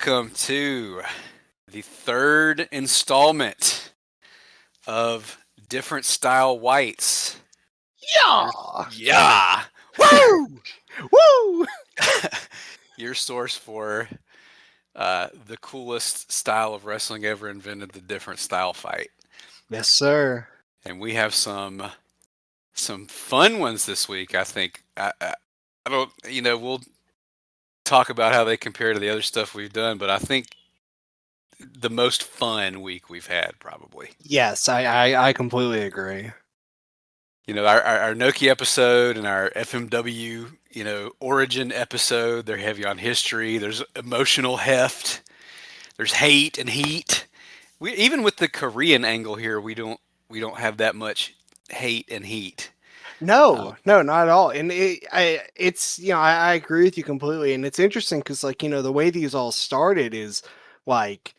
welcome to the third installment of Different Style Whites. Yeah! Yeah! Woo! Woo! Your source for the coolest style of wrestling ever invented, the different style fight. Yes, sir. And we have some fun ones this week, I think. I don't, we'll talk about how they compare to the other stuff we've done, but I think the most fun week we've had, probably. Yes, I completely agree. Our Noki episode and our FMW, origin episode, they're heavy on history. There's emotional heft. There's hate and heat. Even with the Korean angle here, we don't have that much hate and heat. No, not at all. And I agree with you completely. And it's interesting because, the way these all started is like,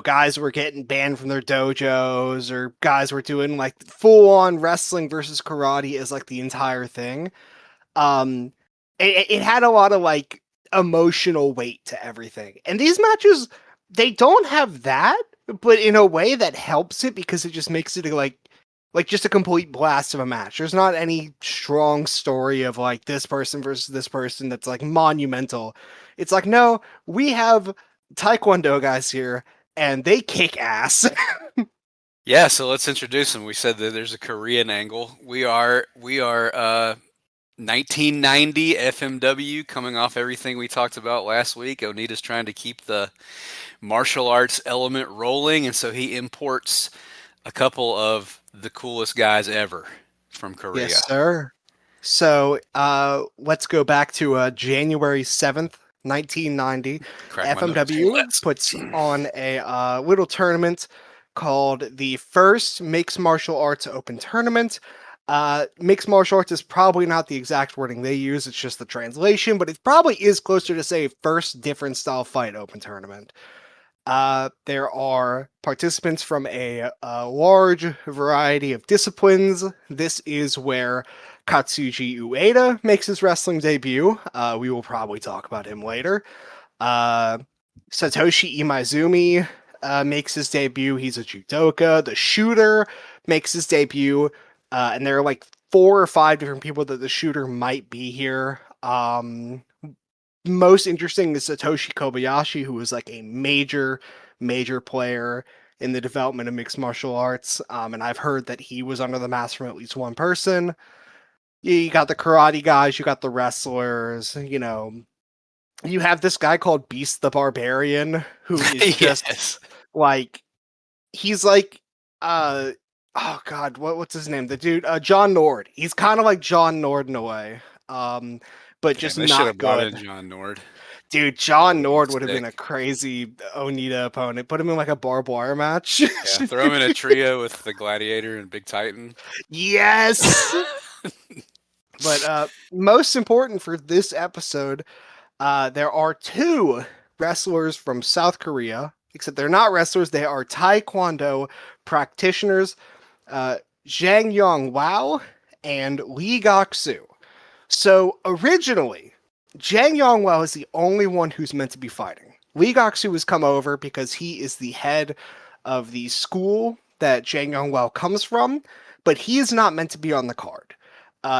guys were getting banned from their dojos, or guys were doing like full on wrestling versus karate as like the entire thing. Um, it had a lot of like emotional weight to everything. And these matches, they don't have that, but in a way that helps it because it just makes it like just a complete blast of a match. There's not any strong story of like this person versus this person that's like monumental. It's like, no, we have TaeKwonDo guys here and they kick ass. Yeah, so let's introduce them. We said that there's a Korean angle. We are 1990 FMW, coming off everything we talked about last week. Onita's trying to keep the martial arts element rolling, and so he imports a couple of the coolest guys ever from Korea. Yes, sir. So let's go back to January 7th, 1990. FMW puts on a little tournament called the First Mixed Martial Arts Open Tournament. Mixed martial arts is probably not the exact wording they use, it's just the translation, but it probably is closer to say First Different Style Fight Open Tournament. There are participants from a large variety of disciplines. This is where Atsushi Onita makes his wrestling debut. We will probably talk about him later. Satoshi Imaizumi makes his debut. He's a judoka. The Shooter makes his debut. And there are like 4 or 5 different people that the Shooter might be here. Most interesting is Satoshi Kobayashi, who was like a major player in the development of mixed martial arts. And I've heard that he was under the mask from at least one person. You got the karate guys, you got the wrestlers, you have this guy called Beast the Barbarian, who is just like, he's like, oh god, what's his name? The dude, John Nord. He's kind of like John Nord in a way. But just not good. John Nord. Dude, John Nord would have been a crazy Onita opponent. Put him in like a barbed wire match. Yeah, throw him in a trio with the Gladiator and Big Titan. Yes! But most important for this episode, there are 2 wrestlers from South Korea, except they're not wrestlers, they are TaeKwonDo practitioners, Jang Yong Wao and Lee Gak Soo. So originally, Jang Yong Wao is the only one who's meant to be fighting. Lee Gak Soo has come over because he is the head of the school that Jang Yong Wao comes from, but he is not meant to be on the card.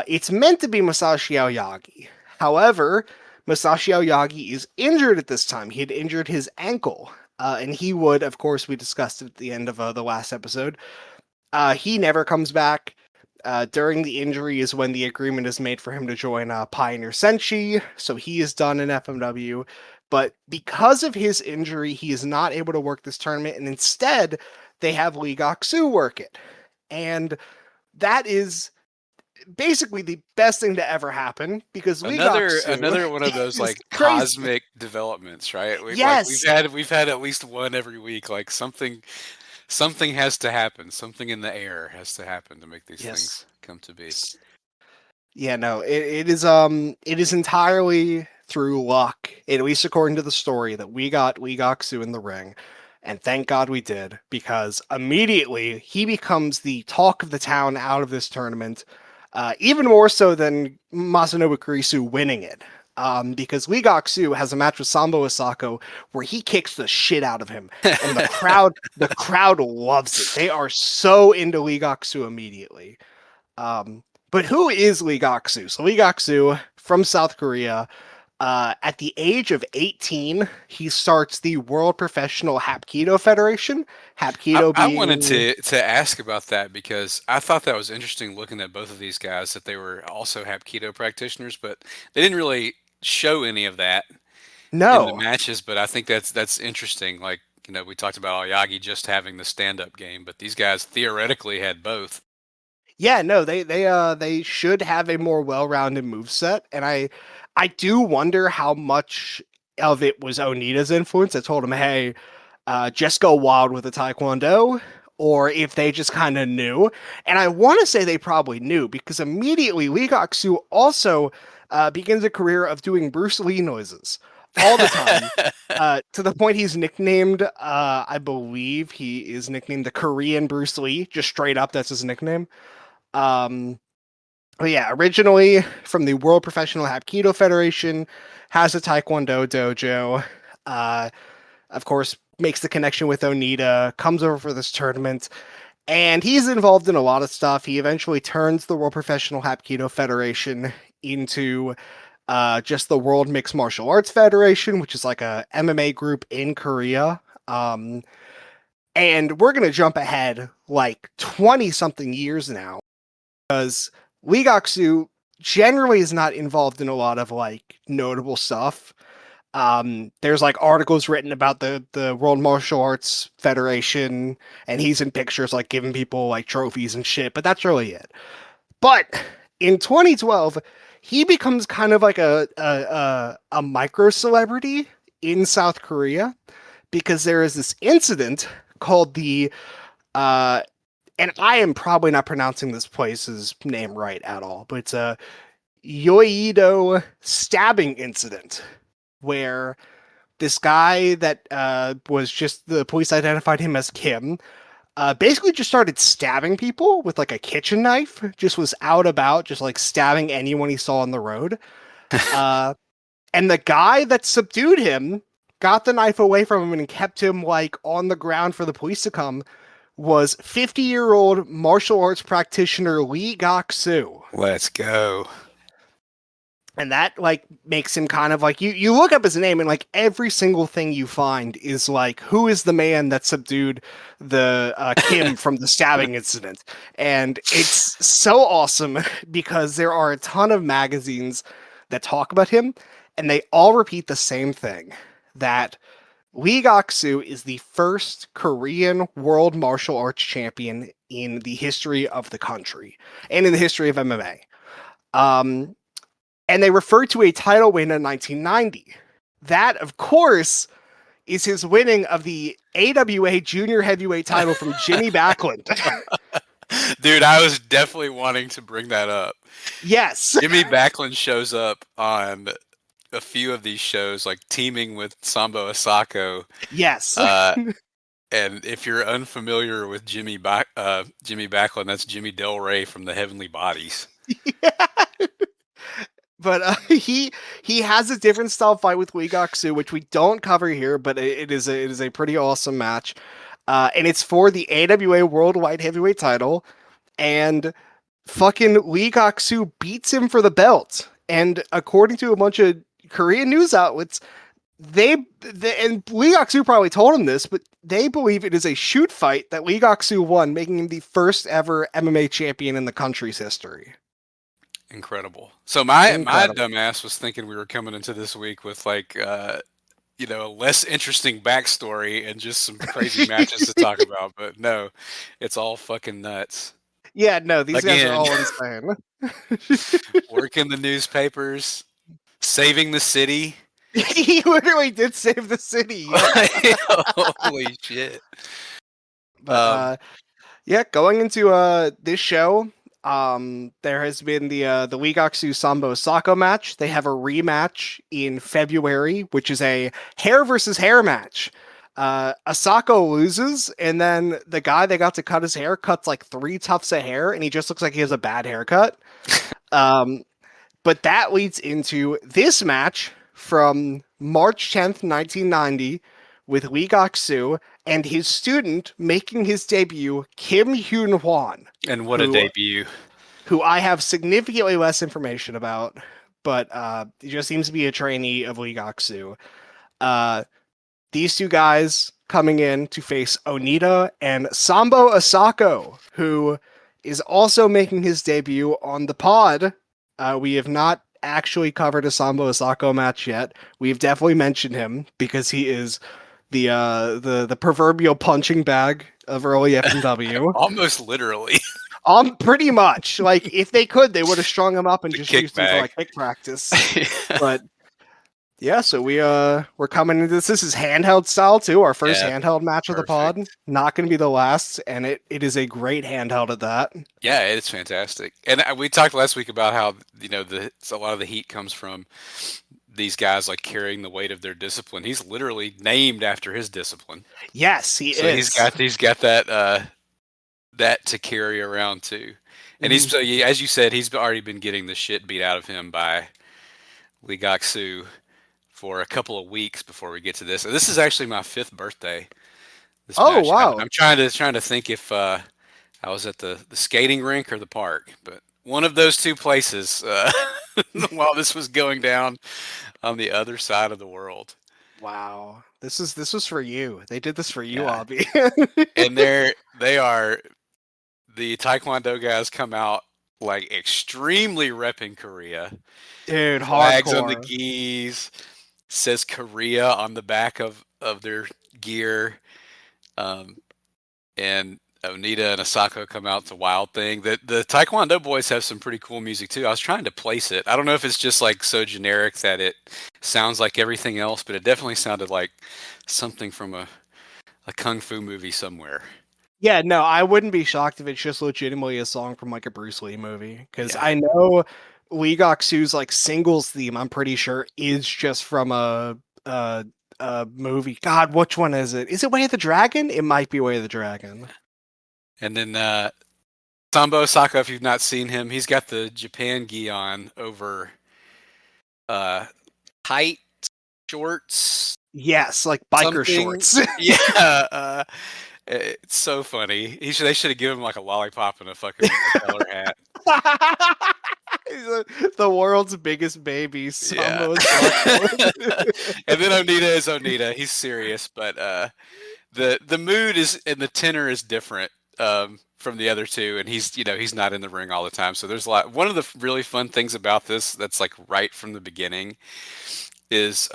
It's meant to be Masashi Aoyagi. However, Masashi Aoyagi is injured at this time. He had injured his ankle, and he would, of course, we discussed at the end of the last episode, he never comes back. During the injury is when the agreement is made for him to join Pioneer Senshi, so he is done in FMW. But because of his injury, he is not able to work this tournament, and instead, they have Lee Gak Soo work it. And that is basically the best thing to ever happen, because Lee Gak Soo, another one of those like crazy. Cosmic developments, right? Yes, we've had at least one every week. Like something has to happen. Something in the air has to happen to make these things come to be. Yeah, no, it is entirely through luck, at least according to the story, that we got Lee Gak Soo in the ring. And thank God we did, because immediately he becomes the talk of the town out of this tournament, even more so than Masanobu Kurisu winning it. because Lee Gak Soo has a match with Sambo Asako where he kicks the shit out of him, and the crowd loves it. They are so into Lee Gak Soo immediately. But who is Lee Gak Soo? So Lee Gak Soo from South Korea. At the age of 18, he starts the World Professional Hapkido Federation. Hapkido I wanted being to ask about that because I thought that was interesting looking at both of these guys that they were also Hapkido practitioners, but they didn't really show any of that in the no. matches. But I think that's interesting. Like, we talked about Aoyagi just having the stand-up game, but these guys theoretically had both. Yeah, no, they should have a more well-rounded move set, and I do wonder how much of it was Onita's influence that told him, hey, just go wild with the Taekwondo, or if they just kind of knew. And I want to say they probably knew because immediately Lee Gak Soo also begins a career of doing Bruce Lee noises all the time. To the point he's nicknamed, I believe he is nicknamed the Korean Bruce Lee, just straight up, that's his nickname. Um, but yeah, originally from the World Professional Hapkido Federation, has a Taekwondo dojo. Uh, of course, makes the connection with Onita, comes over for this tournament, and he's involved in a lot of stuff. He eventually turns the World Professional Hapkido Federation into just the World Mixed Martial Arts Federation, which is like a MMA group in Korea. And we're gonna jump ahead like 20 something years now because Lee Gak Soo generally is not involved in a lot of like notable stuff. There's like articles written about the World Martial Arts Federation, and he's in pictures like giving people like trophies and shit, but that's really it. But in 2012, he becomes kind of like a micro celebrity in South Korea because there is this incident called the uh and I am probably not pronouncing this place's name right at all, but it's a Yoido stabbing incident where this guy that was just the police identified him as Kim, basically just started stabbing people with like a kitchen knife, just was out about, just like stabbing anyone he saw on the road. Uh, and the guy that subdued him got the knife away from him and kept him like on the ground for the police to come was 50-year-old martial arts practitioner Lee Gak Soo. Let's go. And that like makes him kind of like you look up his name and like every single thing you find is like who is the man that subdued the Kim from the stabbing incident. And it's so awesome because there are a ton of magazines that talk about him and they all repeat the same thing, that Lee Gak Soo is the first Korean world martial arts champion in the history of the country and in the history of MMA. Um, and they refer to a title win in 1990. That, of course, is his winning of the AWA junior heavyweight title from Jimmy Backlund. Dude, I was definitely wanting to bring that up. Yes. Jimmy Backlund shows up on a few of these shows, like teaming with Sambo Asako. Yes. And if you're unfamiliar with Jimmy Backlund, that's Jimmy Del Rey from the Heavenly Bodies. Yeah. But he has a different style fight with Lee Gak Soo, which we don't cover here, but it is a pretty awesome match. And it's for the AWA World Light Heavyweight title. And fucking Lee Gak Soo beats him for the belt. And according to a bunch of Korean news outlets, they and Lee Gak Soo probably told him this, but they believe it is a shoot fight that Lee Gak Soo won, making him the first ever MMA champion in the country's history. Incredible. So my Incredible. dumbass was thinking we were coming into this week with like a less interesting backstory and just some crazy matches to talk about, but no, it's all fucking nuts. Yeah, no, these guys are Again, all insane. working the newspapers, saving the city. He literally did save the city. Yeah. Holy shit. But yeah, going into this show, there has been the Lee Gak Soo Sambo Asako match. They have a rematch in February, which is a hair versus hair match. Asako loses, and then the guy they got to cut his hair cuts like 3 tufts of hair, and he just looks like he has a bad haircut. But But that leads into this match from March 10th, 1990, with Lee Gak Soo and his student making his debut, Kim Hyun Hwan, And what a who debut. who I have significantly less information about, but he just seems to be a trainee of Lee Gak Soo. Uh, these two guys coming in to face Onita and Sambo Asako, who is also making his debut on the pod. We have not actually covered a Sambo Asako match yet. We've definitely mentioned him because he is the proverbial punching bag of early FMW. Almost literally. Pretty much. Like if they could, they would have strung him up and The just kick used him for bag. like kick practice. But yeah, so we're coming into this. This is handheld style too. Our first Yeah, handheld match of the pod. perfect. Not going to be the last, and it is a great handheld at that. Yeah, it's fantastic. And we talked last week about how a lot of the heat comes from these guys like carrying the weight of their discipline. He's literally named after his discipline. Yes, he So is. he's got that to carry around too. And Mhm. as you said, he's already been getting the shit beat out of him by Lee Gak Soo for a couple of weeks before we get to this. And this is actually my 5th birthday. This Oh match happened. wow, I'm trying to think if I was at the skating rink or the park, but one of those two places while this was going down on the other side of the world. wow. This was for you. They did this for you, Yeah, Abby. and they are the Taekwondo guys come out like extremely repping Korea. Dude, Flags on the hardcore. gis, says Korea on the back of their gear, um, and Onita and Asako come out to Wild Thing. The Taekwondo boys have some pretty cool music too. I was trying to place it. I don't know if it's just like so generic that it sounds like everything else, but it definitely sounded like something from a kung fu movie somewhere. Yeah, no, I wouldn't be shocked if it's just legitimately a song from like a Bruce Lee movie. Because Yeah. I know Lee Gak Soo's like singles theme, I'm pretty sure, is just from a a movie. God, which one is it? Is it Way of the Dragon? It might be Way of the Dragon. And then Sambo Asako, if you've not seen him, he's got the Japan gi on over uh, tight shorts, Yes, like biker something. shorts. Yeah, it's so funny. They should have given him like a lollipop and a fucking propeller hat. The world's biggest baby, Yeah. Sambo Asako. And then Onita is Onita. He's serious, but the mood is and the tenor is different from the other two, and he's not in the ring all the time. So there's a lot. One of the really fun things about this that's like right from the beginning is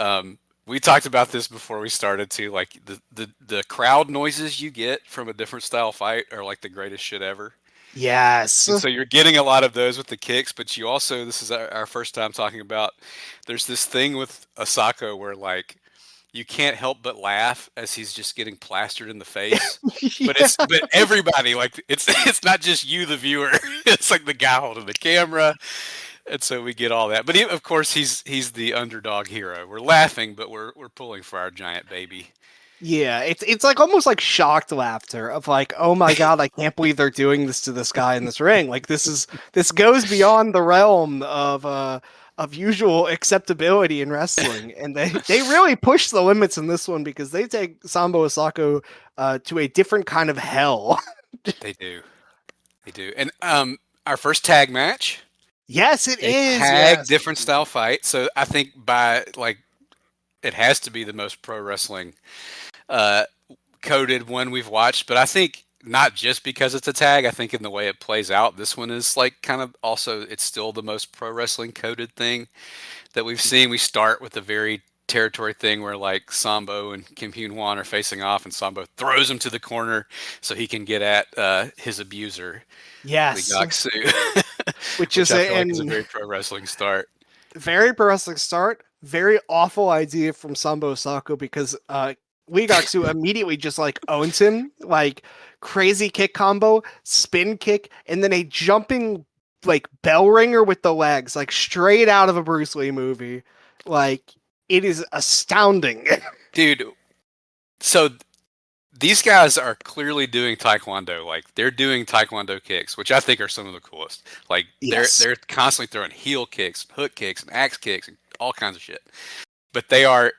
we talked about this before we started too. Like the crowd noises you get from a different style fight are like the greatest shit ever. Yes. And so you're getting a lot of those with the kicks, but you also this is our first time talking about. There's this thing with Asako where like you can't help but laugh as he's just getting plastered in the face. Yeah. But everybody like it's not just you the viewer. It's like the guy holding the camera, and so we get all that. But of course he's the underdog hero. We're laughing, but we're pulling for our giant baby. Yeah, it's like almost like shocked laughter of like, oh my god, I can't believe they're doing this to this guy in this ring. Like this goes beyond the realm of usual acceptability in wrestling, and they really push the limits in this one because they take Sambo Asako to a different kind of hell. They do, they do, and our first tag match, Yes, it a is. tag Yes. different style fight. So I think by like it has to be the most pro wrestling uh, coded one we've watched, but I think not just because it's a tag. I think in the way it plays out, this one is like kind of also it's still the most pro wrestling coded thing that we've seen. We start with a very territory thing where like Sambo and Kim Hyun Hwan are facing off, and Sambo throws him to the corner so he can get at his abuser, Lee Yes, Gak Soo, which which is I a feel like is a and very pro wrestling start. very pro wrestling start. Very awful idea from Sambo Sako because Lee Gak Soo immediately just like owns him, like crazy kick combo, spin kick, and then a jumping like bell ringer with the legs, like straight out of a Bruce Lee movie. Like it is astounding. Dude, so these guys are clearly doing taekwondo. Like they're doing taekwondo kicks, which I think are some of the coolest. Like they're Yes. they're constantly throwing heel kicks, hook kicks, and axe kicks, and all kinds of shit. But they're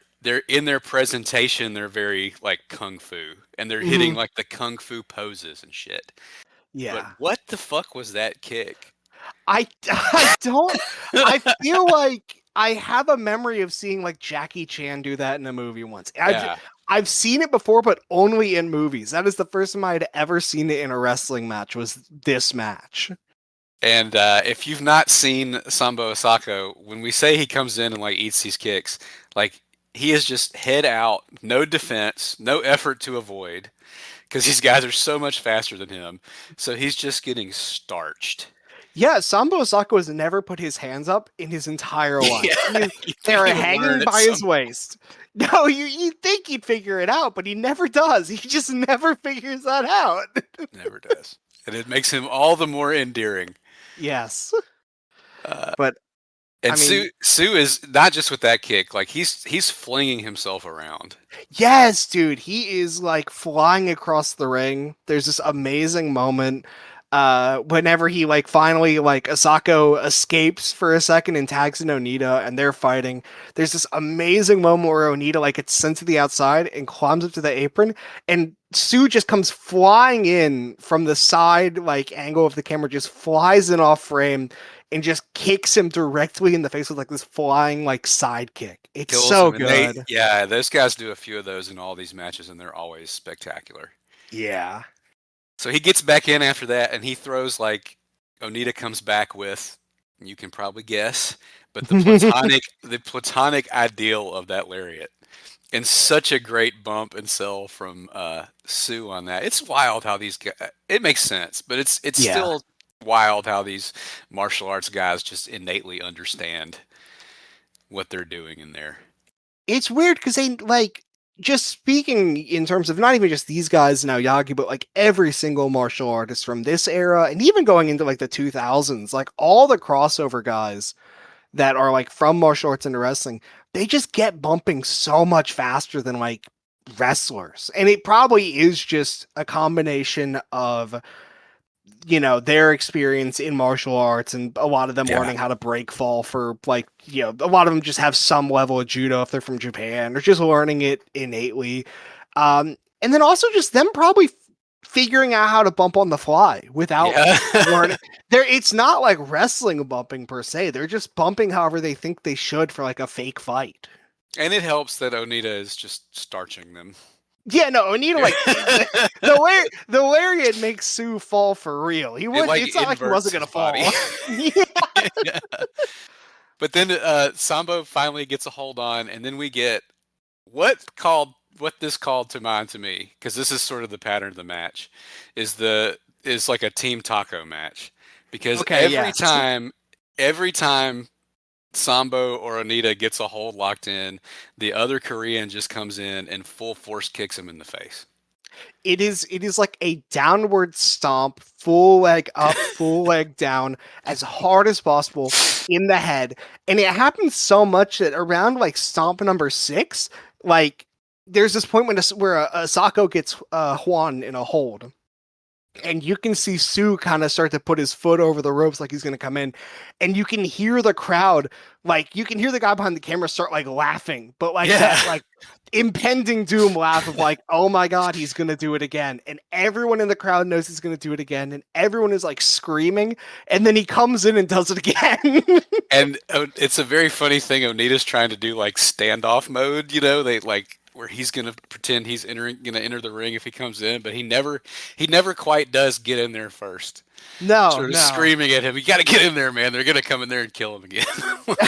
in their presentation. They're very like kung fu, and they're hitting Hmm. like the kung fu poses and shit. But Yeah. what the fuck was that kick? I don't. I feel like I have a memory of seeing like Jackie Chan do that in a movie once. Yeah. I've seen it before, but only in movies. That is the first time I had ever seen it in a wrestling match. Was this match? And if you've not seen Sambo Asako, when we say he comes in and like eats these kicks, like he is just head out, no defense, no effort to avoid, because these guys are so much faster than him. So he's just getting starched. Yeah, Sambo Asako has never put his hands up in his entire life. Yeah, you think They're he would learn hanging at by his some waist. No, you think he'd figure it out, but he never does. He just never figures that out. never does, and it makes him all the more endearing. Yes, Uh, but I and mean, Sue is not just with that kick; like he's flinging himself around. yes, dude, he is like flying across the ring. There's this amazing moment whenever he like finally like Asako escapes for a second and tags in Onita and they're fighting. There's this amazing moment where Onita like gets sent to the outside and climbs up to the apron and Sue just comes flying in from the side like angle of the camera, just flies in off frame and just kicks him directly in the face with like this flying like side kick. It's Kills so him, and good. those guys do a few of those in all these matches, and they're always spectacular. Yeah. So he gets back in after that, and he throws like Onita comes back with, you can probably guess, but the platonic ideal of that lariat, and such a great bump and sell from Sue on that. It's wild how these guys. It makes sense, but it's Yeah. still wild how these martial arts guys just innately understand what they're doing in there. It's weird because they like just speaking in terms of not even just these guys now Yagi, but like every single martial artist from this era and even going into like the 2000s, like all the crossover guys that are like from martial arts into wrestling, they just get bumping so much faster than like wrestlers. And it probably is just a combination of their experience in martial arts and a lot of them Yeah, learning how to break fall for like a lot of them just have some level of judo if they're from Japan or just learning it innately. And then also just them probably figuring out how to bump on the fly without yeah. learning. There it's not like wrestling bumping per se, they're just bumping however they think they should for like a fake fight. And it helps that Onita is just starching them. Yeah, no, Onita like the lariat makes Sue fall for real. He It would. like It's not like he inverts wasn't gonna his body. fall. Yeah. Yeah. But then Sambo finally gets a hold on, and then we get what this called to mind to me, because this is sort of the pattern of the match, is like a team taco match, because Okay. Yes. every time Sambo or Onita gets a hold locked in, the other Korean just comes in and full force kicks him in the face. It is. It is like a downward stomp, full leg up, full leg down, as hard as possible in the head, and it happens so much that around like stomp number 6, like there's this point where Asako gets Hwan in a hold, and you can see Sue kind of start to put his foot over the ropes like he's going to come in, and you can hear the crowd, like you can hear the guy behind the camera start like laughing, but like Yeah. that like impending doom laugh of like, oh my god, he's going to do it again, and everyone in the crowd knows he's going to do it again, and everyone is like screaming, and then he comes in and does it again. And it's a very funny thing. Onita's trying to do like standoff mode, they like where he's gonna pretend he's gonna enter the ring if he comes in, but he never quite does get in there first. No, Sort of no. screaming at him, "You got to get in there, man! They're gonna come in there and kill him again." Like,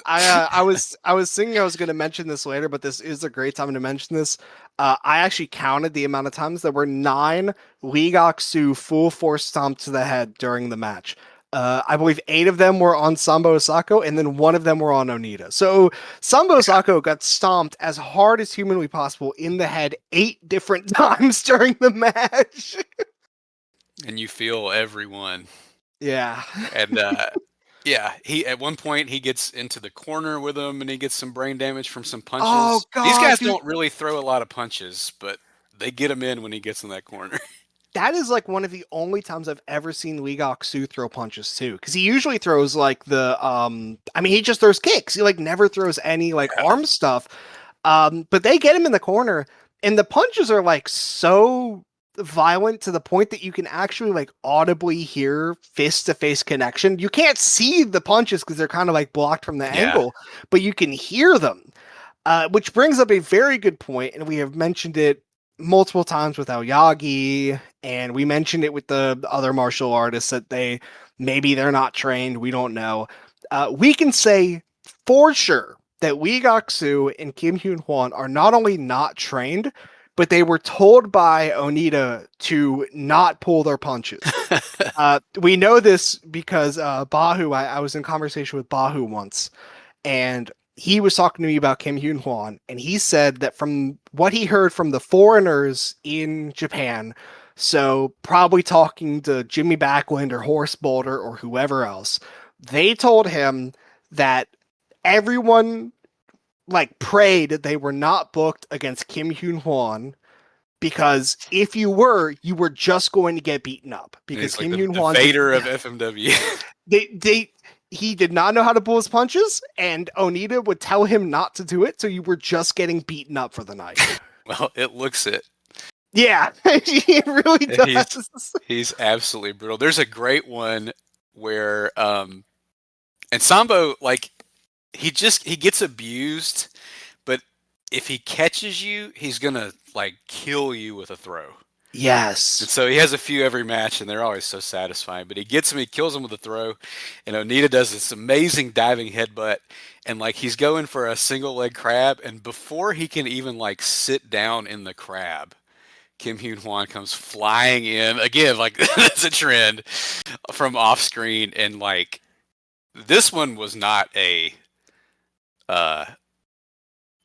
I was thinking I was going to mention this later, but this is a great time to mention this. I actually counted the amount of times there were 9 Lee Gak Soo full force stomps to the head during the match. I believe 8 of them were on Sambo Asako, and then 1 of them were on Onita. So Sambo Asako got stomped as hard as humanly possible in the head 8 different times during the match. and you feel everyone. Yeah. And yeah, he at one point he gets into the corner with him, and he gets some brain damage from some Oh punches. These god, guys dude. don't really throw a lot of punches, but they get him in when he gets in that corner. That is like one of the only times I've ever seen Lee Gak Soo throw punches too, because he usually throws like the I mean he just throws kicks. He like never throws any like Yeah. arm stuff. But they get him in the corner, and the punches are like so violent to the point that you can actually like audibly hear fist to face connection. You can't see the punches because they're kind of like blocked from the Yeah. angle, but you can hear them. Which brings up a very good point, and we have mentioned it multiple times with Aoyagi, and we mentioned it with the other martial artists that maybe they're not trained. We don't know. We can say for sure that Lee Gak Soo and Kim Hyun Hwan are not only not trained, but they were told by Onita to not pull their punches. We know this because Bahu, I was in conversation with Bahu once, and he was talking to me about Kim Hyun Hwan, and he said that from what he heard from the foreigners in Japan, so probably talking to Jimmy Backlund or Horst Boulder or whoever else, they told him that everyone like prayed that they were not booked against Kim Hyun Hwan because if you were just going to get beaten up And because he's like Kim Hyun the Hwan did Vader of FMW. they he did not know how to pull his punches, and Onita would tell him not to do it, so you were just getting beaten up for the night. Well, it looks it. Yeah, he really He's does. he's absolutely brutal. There's a great one where and Sambo, like, he gets abused, but if he catches you, he's gonna like kill you with a throw. And Yes. so he has a few every match, and they're always so satisfying. But he gets him, he kills him with a throw, and Onita does this amazing diving headbutt, and like he's going for a single leg crab, and before he can even like sit down in the crab, Kim Hyun Hwan comes flying in again. Like that's a trend from off screen, and like this one was not a uh,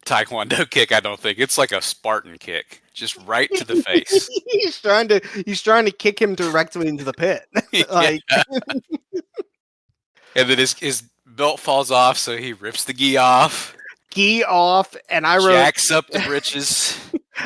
Taekwondo kick. I don't think it's like a Spartan kick, just right to the face. He's trying to kick him directly into the pit. Yeah. Like And then his belt falls off, so he rips the gi off, gi off, and jacks up the britches.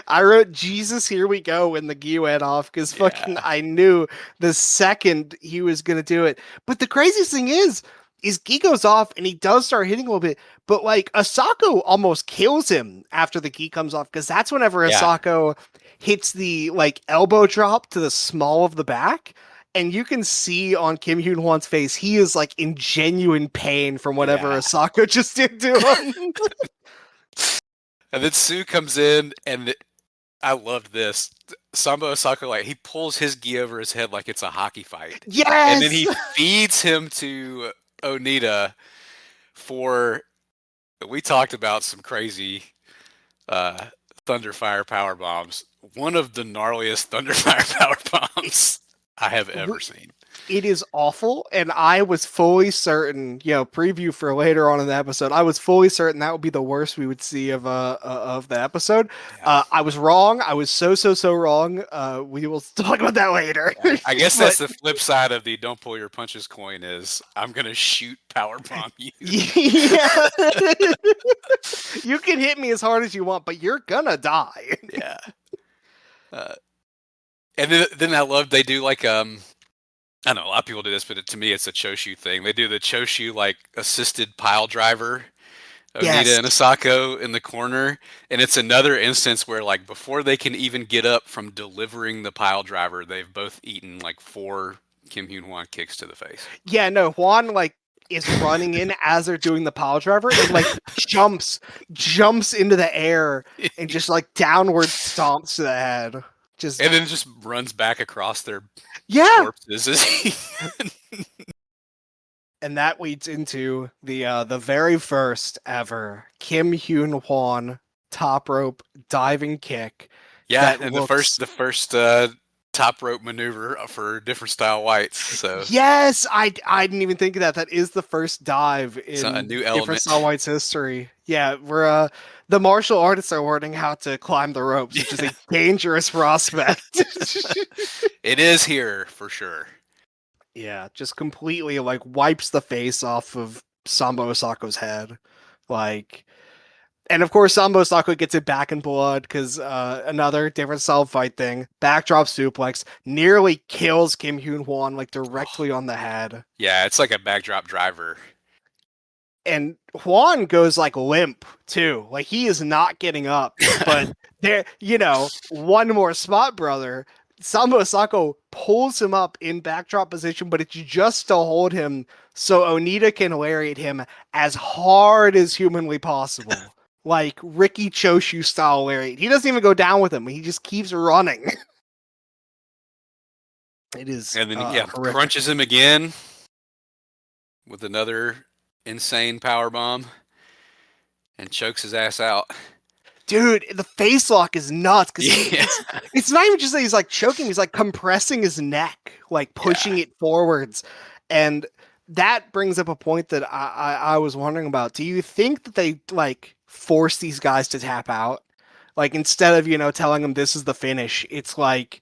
I wrote Jesus, here we go when the gi went off because fucking Yeah, I knew the second he was gonna do it. But the craziest thing is gi goes off and he does start hitting a little bit, but like Asako almost kills him after the gi comes off because that's whenever yeah, Asako hits the like elbow drop to the small of the back. And you can see on Kim Hyun Hwan's face, he is like in genuine pain from whatever yeah. Asako just did to him. And then Sue comes in, and I loved this. Sambo Asako, like he pulls his gi over his head like it's a hockey fight, and then Yes. he feeds him to Onita for. We talked about some crazy uh, Thunderfire power bombs. One of the gnarliest Thunderfire power bombs I have ever seen. It is awful, and I was fully certain, preview for later on in the episode, I was fully certain that would be the worst we would see of the episode. Yeah. I was wrong. I was so wrong. We will talk about that later. Yeah. I guess But that's the flip side of the "don't pull your punches" coin. Is I'm gonna shoot power bomb you. yeah, you can hit me as hard as you want, but you're gonna die. Yeah. Uh, and then I love they do like I don't know, a lot of people do this, but to me it's a Choshu thing. They do the Choshu like assisted pile driver, Onita Yes. and Asako in the corner, and it's another instance where like before they can even get up from delivering the pile driver, they've both eaten like 4 Kim Hyun Hwan kicks to the face. Yeah, no, Hwan like is running in as they're doing the pile driver and like jumps into the air and just like downward stomps to the head. Just And then just runs back across their yeah. corpses as he And that leads into the very first ever Kim Hyun Hwan top rope diving kick Yeah, that and looks the first top rope maneuver for different style whites. So yes, I didn't even think of that. That is the first dive it's a in new different element. Star White's history. Yeah, we're the martial artists are learning how to climb the ropes, which is a dangerous prospect. It is here for sure. Yeah, just completely like wipes the face off of Sambo Asako's head. Like And of course, Sambo Asako gets it back in blood because another different style fight thing. Backdrop suplex nearly kills Kim Hyun Hwan like Oh, directly on the head. yeah, it's like a backdrop driver. And Hwan goes like limp too. Like he is not getting up. But there, one more spot, brother. Sambo Asako pulls him up in backdrop position, but it's just to hold him so Onita can lariat him as hard as humanly possible. Like Ricky Choshu style lariat. He doesn't even go down with him. He just keeps running. It is And then, yeah, horrific. crunches him again with another insane power bomb and chokes his ass out. Dude, the face lock is nuts because he Yeah, it's not even just that he's like choking, he's like compressing his neck, like yeah. pushing it forwards. And that brings up a point that I was wondering about. Do you think that they like force these guys to tap out? Like instead of, telling them this is the finish, it's like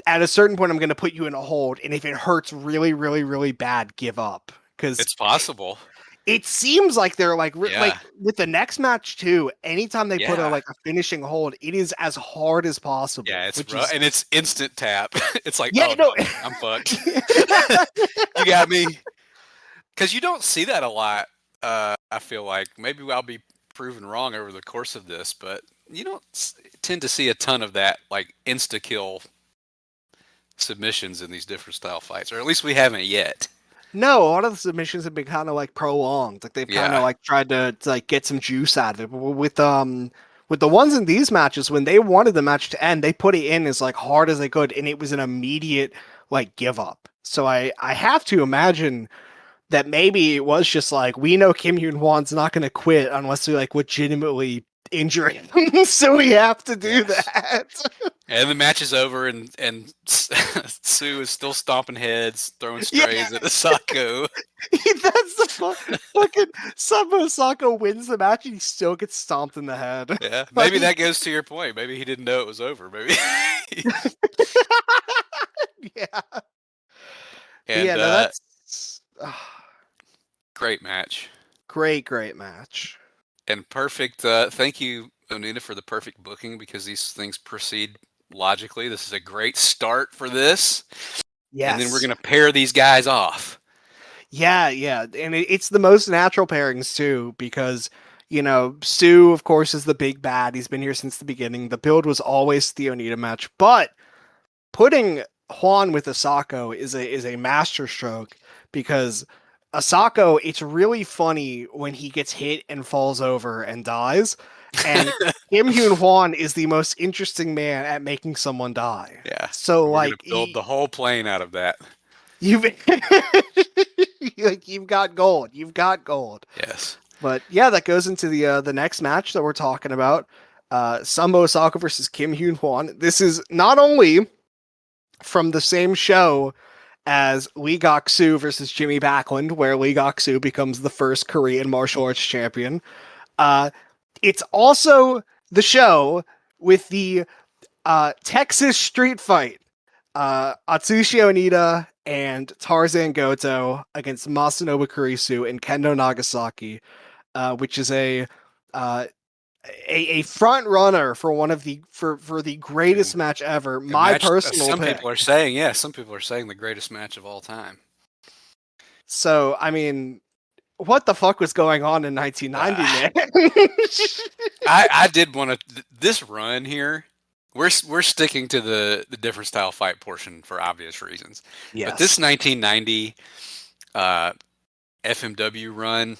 at a certain point I'm gonna put you in a hold, and if it hurts really, really, really bad, give up. Because It's possible. it seems like they're like Yeah, with the next match too. Anytime they put a yeah, like a finishing hold, it is as hard as possible, yeah. It's which rough, is and it's instant tap. It's like, yeah, oh no, no, I'm fucked. You got me. Because you don't see that a lot. I feel like maybe I'll be proven wrong over the course of this, but you don't tend to see a ton of that, like insta kill submissions in these different style fights, or at least we haven't yet. no. A lot of the submissions have been kind of like prolonged, like they've kind of Yeah, like tried to like get some juice out of it. But with the ones in these matches, when they wanted the match to end, they put it in as like hard as they could, and it was an immediate like give up. So I have to imagine that maybe it was just like we know Kim Hyun Hwan's not going to quit unless we like legitimately injure him, so we have to do yes. that. And the match is over, and Sue is still stomping heads, throwing Yeah, strays at Asako. that's the fucking Sambo Asako wins the match and he still gets stomped in the head. Yeah, maybe Like, that goes to your point. Maybe he didn't know it was over. Maybe. yeah, but And yeah, no, that's great match great, great match. and perfect. Thank you, Onita, for the perfect booking because these things proceed logically. This is a great start for this, and then we're Yes. gonna pair these guys off. Yeah, yeah, and it's the most natural pairings too because Sue, of course, is the big bad. He's been here since the beginning. The build was always the Onita match, but putting Hwan with Asako is a masterstroke because Asako, it's really funny when he gets hit and falls over and dies, and Kim Hyun Hwan is the most interesting man at making someone die. Yeah, So and we're gonna like build the whole plane out of that. you've like you've got gold. You've got gold. Yes. But yeah, that goes into the next match that we're talking about. Sambo Asako versus Kim Hyun Hwan. This is not only from the same show as Lee Gak Soo versus Jimmy Backlund, where Lee Gak Soo becomes the first Korean martial arts champion. Uh, it's also the show with the Texas street fight. Atsushi Onita and Tarzan Goto against Masanobu Kurisu and Kendo Nagasaki, which is uh, a front runner for one of for the And greatest match ever. a My match. personal Some people are pick. saying, yeah, some people are saying the greatest match of all time. So I mean, what the fuck was going on in 1990, Uh, man? I did want to this run here. We're sticking to the different style fight portion for obvious reasons, but this Yes. 1990 uh, FMW run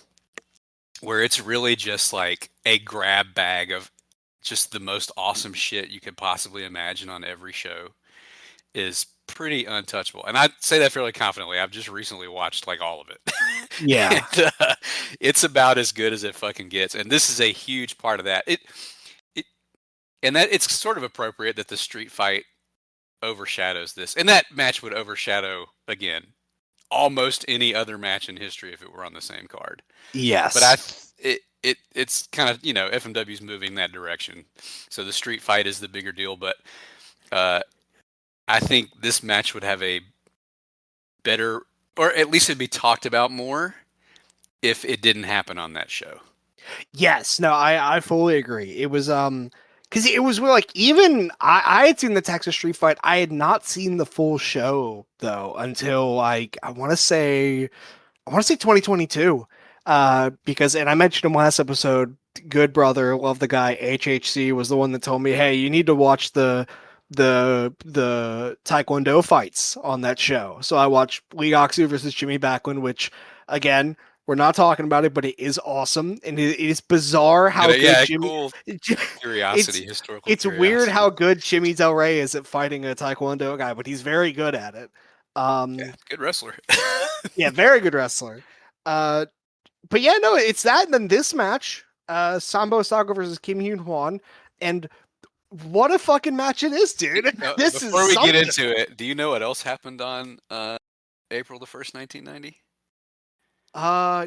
where it's really just like a grab bag of just the most awesome shit you could possibly imagine on every show is pretty untouchable. And I say that fairly confidently. I've just recently watched like all of it. Yeah. And it's about as good as it fucking gets. And this is a huge part of that. It and that it's sort of appropriate that the street fight overshadows this. And that match would overshadow again almost any other match in history if it were on the same card. But Yes. it's kind of FMW's moving that direction. So the street fight is the bigger deal, but uh, I think this match would have a better, or at least it'd be talked about more if it didn't happen on that show. Yes, no, I fully agree. It was because it was like even I had seen the Texas Street Fight. I had not seen the full show though until like I want to say 2022. Because and I mentioned him last episode. Good brother, love the guy. HHC was the one that told me, "Hey, you need to watch the Taekwondo fights on that show." So I watched Lee Gak Soo versus Jimmy Backlund, which again we're not talking about it, but it is awesome, and it is bizarre how good Yeah, Jimmy. cool It's curiosity, historical it's weird curiosity. how good Jimmy Del Rey is at fighting a Taekwondo guy, but he's very good at it. Yeah, Um, good wrestler. yeah, very good wrestler. Uh, but yeah, no, it's that. And then this match, Sambo Asako versus Kim Hyun Hwan, and what a fucking match it is, dude. This is Before we get something. into it, do you know what else happened on April the 1st, 1990? Uh,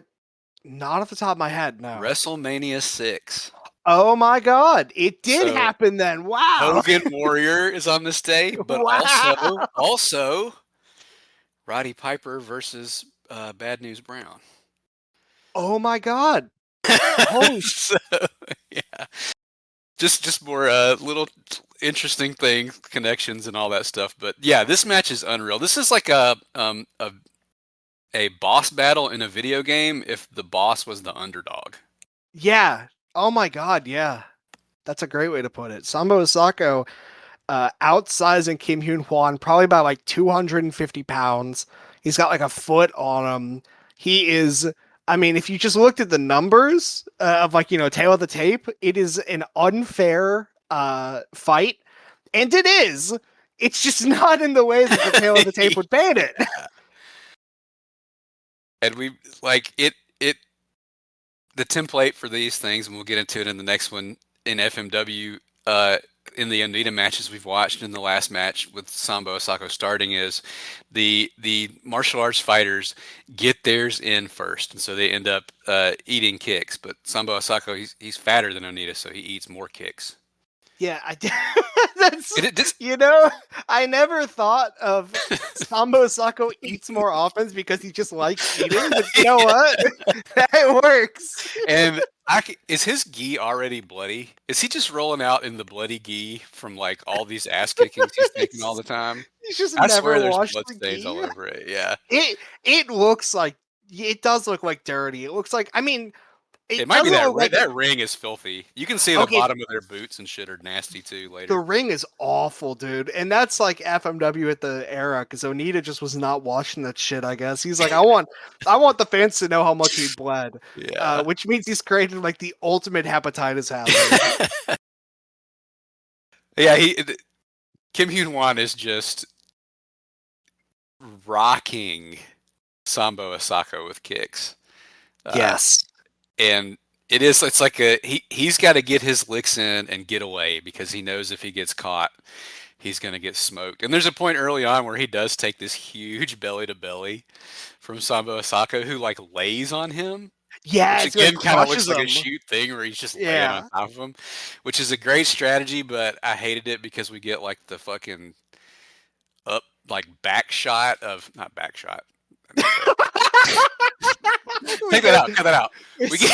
Not off the top of my head, no. WrestleMania 6. Oh my god, it did So happen then. Wow. Hogan Warrior is on this day, but Wow. also Roddy Piper versus Bad News Brown. Oh my god. Holy. So yeah, just more little interesting things, connections, and all that stuff. But yeah, this match is unreal. This is like a boss battle in a video game if the boss was the underdog. Yeah. Oh my god, yeah. That's a great way to put it. Sambo Asako outsizing Kim Hyun Hwan probably by like 250 pounds. He's got like a foot on him. He is, I mean, if you just looked at the numbers of like, tail of the tape, it is an unfair fight. And it is. It's just not in the way that the tail of the tape would paint it. And we like it the template for these things, and we'll get into it in the next one in FMW. In the Onita matches we've watched, in the last match with Sambo Asako starting, is the martial arts fighters get theirs in first, and so they end up eating kicks. But Sambo Asako, he's fatter than Onita, so he eats more kicks. Yeah, that's And it just I never thought of Sambo Sako eats more offense because he just likes eating, but you know what? That works. and is his gi already bloody? Is he just rolling out in the bloody gi from like all these ass kickings he's taking all He's the time? he's just I never swear there's washed blood the stains all gi. over it. Yeah. It looks like it does look like dirty. It looks like It it might be doesn't that look like that ring is filthy. You can see the okay. bottom of their boots and shit are nasty too The later. ring is awful, dude, and that's like FMW at the era because Onita just was not washing that shit. I guess he's like, I want the fans to know how much we bled, Yeah. which means he's created like the ultimate hepatitis hazard. Yeah, Kim Hyun Hwan is just rocking Sambo Asako with kicks. Uh, Yes. and it's like he's got to get his licks in and get away because he knows if he gets caught, he's going to get smoked. And there's a point early on where he does take this huge belly to belly from Sambo Asako, who like lays on him, Yeah, which it's like again kind of looks crushes like a him. shoot thing where he's just laying on Yeah. top of him, which is a great strategy, but I hated it because we get like the fucking up like back shot of not back shot. I meant to We take that get out. Cut that out. We it's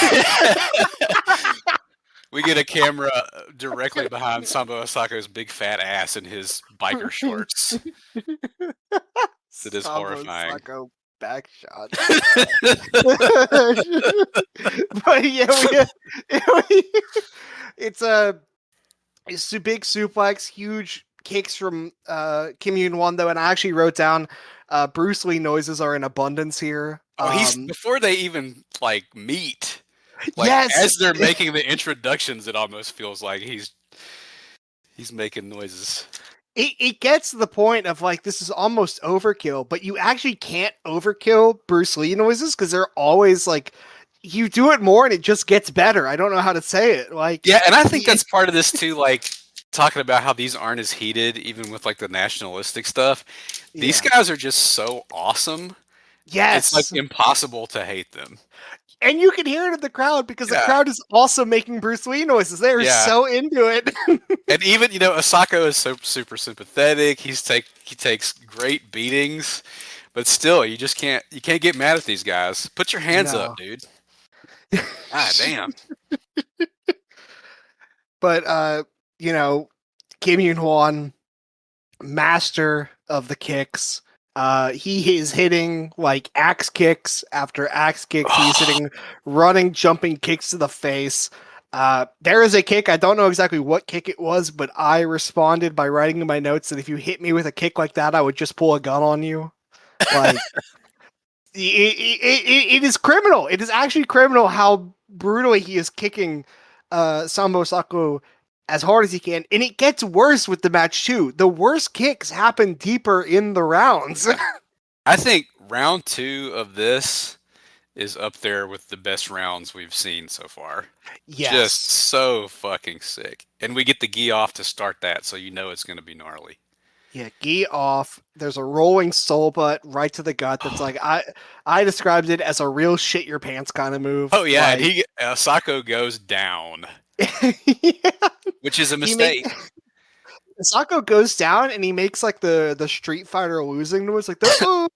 get we get a camera directly behind Sambo Asako's big fat ass in his biker shorts. That is Sabo horrifying. Sako back shots. But yeah, it's it's a big suplex, huge kicks from Kim Yoon Won though, and I actually wrote down Bruce Lee noises are in abundance here. Oh, he's before they even like meet. Like Yes, as they're making the introductions, it almost feels like he's making noises. it gets to the point of like this is almost overkill, but you actually can't overkill Bruce Lee noises because they're always like you do it more and it just gets better. I don't know how to say it. Like Yeah, and I think that's part of this too. Like talking about how these aren't as heated, even with like the nationalistic stuff. These yeah. guys are just so awesome. It's like Yes. impossible to hate them. And you can hear it in the crowd because the Yeah, crowd is also making Bruce Lee noises. They are yeah. so into it. And even Asako is so super sympathetic. He takes great beatings, but still, you can't get mad at these guys. Put your hands up, No. dude. Ah, damn. But you know, Kim Yoon Hwan, master of the kicks. He is hitting like axe kicks after axe kicks. He's Oh, hitting running, jumping kicks to the face. There is a kick. I don't know exactly what kick it was, but I responded by writing in my notes that if you hit me with a kick like that, I would just pull a gun on you. Like it is criminal. It is actually criminal how brutally he is kicking Sambo Asako as hard as he can, and it gets worse with the match too. The worst kicks happen deeper in the rounds. I think round 2 of this is up there with the best rounds we've seen so far. Just Yes. so fucking sick. And we get the gi off to start that, so you know it's going to be gnarly. Yeah, gi off. There's a rolling soul butt right to the gut. That's like I described it as a real shit your pants kind of move. Oh yeah, and Like he Sako goes down, yeah, which is a he make mistake. Sako goes down and he makes like the Street Fighter losing noise, like the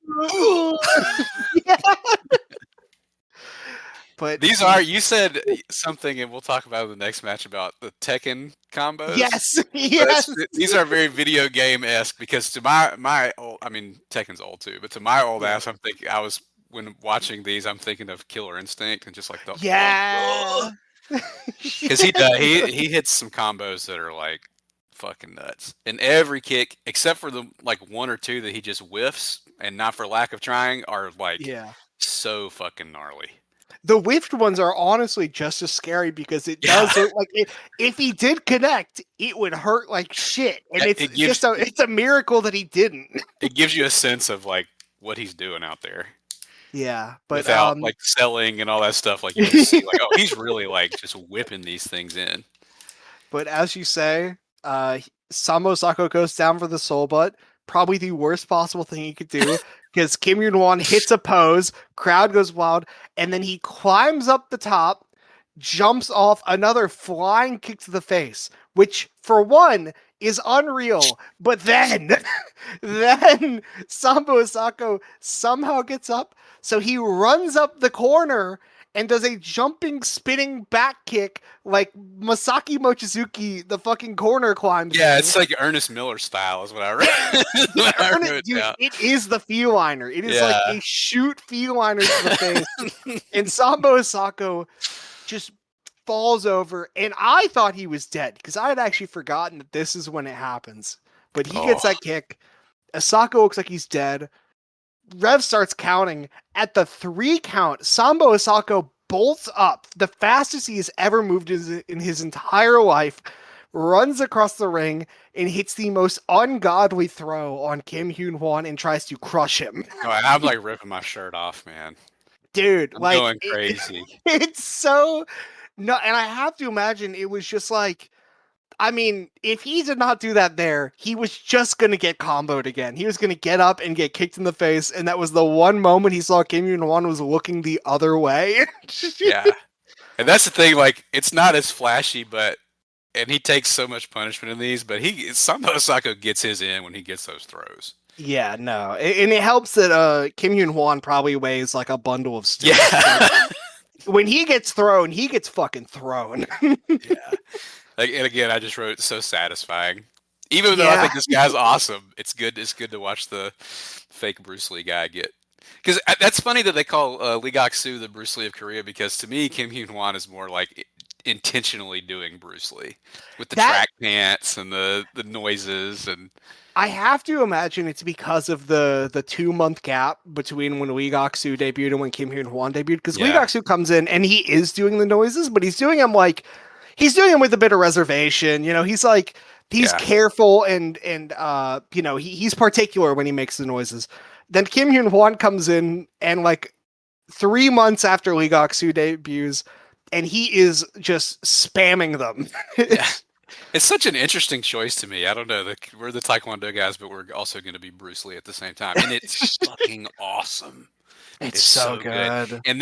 yeah. But These are you said something, and we'll talk about in the next match about the Tekken combos. yes, But yes, these are very video game esque because to my old, I mean Tekken's old too, but to my old yeah, ass, I'm thinking I was when watching these, I'm thinking of Killer Instinct and just like the yeah. because he hits some combos that are like fucking nuts. And every kick, except for the like one or two that he just whiffs, and not for lack of trying, are like Yeah. so fucking gnarly. The whiffed ones are honestly just as scary because it Yeah, does look like if he did connect, it would hurt like shit. And it's it just gives it's a miracle that he didn't. it gives you a sense of like what he's doing out there Yeah, but without like selling and all that stuff. Like you just see like, oh, he's really like just whipping these things in. but as you say, Sambo Sako goes down for the soul butt. Probably the worst possible thing he could do because Kim Yoon Won hits a pose, crowd goes wild, and then he climbs up the top, jumps off another flying kick to the face, which for one is unreal. But then, then Sambo Asako somehow gets up, so he runs up the corner and does a jumping, spinning back kick like Masaki Mochizuki, the fucking corner climb Yeah, thing. it's like Ernest Miller style is what I read. What I wrote Dude, down. it is the feliner. It is like Yeah. a shoot feliner to the face. And Sambo Asako just falls over. And I thought he was dead because I had actually forgotten that this is when it happens. But he Oh, gets that kick. Asako looks like he's dead. Rev starts counting. At the 3 count, Sambo Asako bolts up the fastest he has ever moved in his entire life, runs across the ring, and hits the most ungodly throw on Kim Hyun Hwan and tries to crush him. I'm like ripping my shirt off, man. Dude, I'm going crazy. it's so no, and I have to imagine it was just like I mean, if he did not do that there, he was just going to get comboed again. He was going to get up and get kicked in the face, and that was the one moment he saw Kim Yoon Won was looking the other way. Yeah. And that's the thing, like, it's not as flashy, but and he takes so much punishment in these, but he Sambo Sako gets his in when he gets those throws. Yeah, no. And it helps that Kim Yoon Hwan probably weighs like a bundle of sticks. Like, Yeah. when he gets thrown, he gets fucking thrown. Yeah. Like, and again, I just wrote it's so satisfying. Even though I Yeah. think this guy's awesome, it's good. It's good to watch the fake Bruce Lee guy get. Because that's funny that they call Lee Gak Soo the Bruce Lee of Korea. Because to me, Kim Hyun Hwan is more like intentionally doing Bruce Lee with the That track pants and the noises and I have to imagine it's because of the 2 month gap between when Lee Gak Soo debuted and when Kim Hyun Hwan debuted. Because Lee yeah, Gak Soo comes in and he is doing the noises, but he's doing them like he's doing them with a bit of reservation. You know, he's like he's yeah, careful and you know he's particular when he makes the noises. Then Kim Hyun Hwan comes in and like 3 months after Lee Gak Soo debuts, and he is just spamming them. yeah. It's such an interesting choice to me. I don't know. We're the Taekwondo guys, but we're also going to be Bruce Lee at the same time, and it's fucking awesome. It's It's so so good. good. And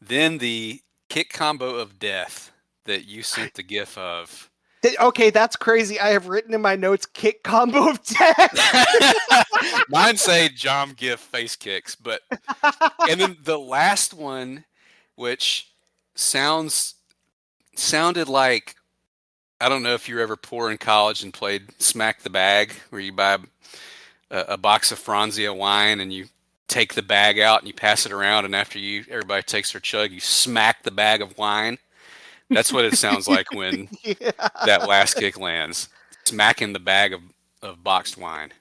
then the kick combo of death that you sent the gif of. Okay, that's crazy. I have written in my notes kick combo of death. Mine say Jom gif face kicks, but and then the last one which sounds sounded like, I don't know if you were ever poor in college and played Smack the Bag, where you buy a box of Franzia wine and you take the bag out and you pass it around, and after everybody takes their chug, you smack the bag of wine. That's what it sounds like when that Yeah. last kick lands, smacking the bag of boxed wine.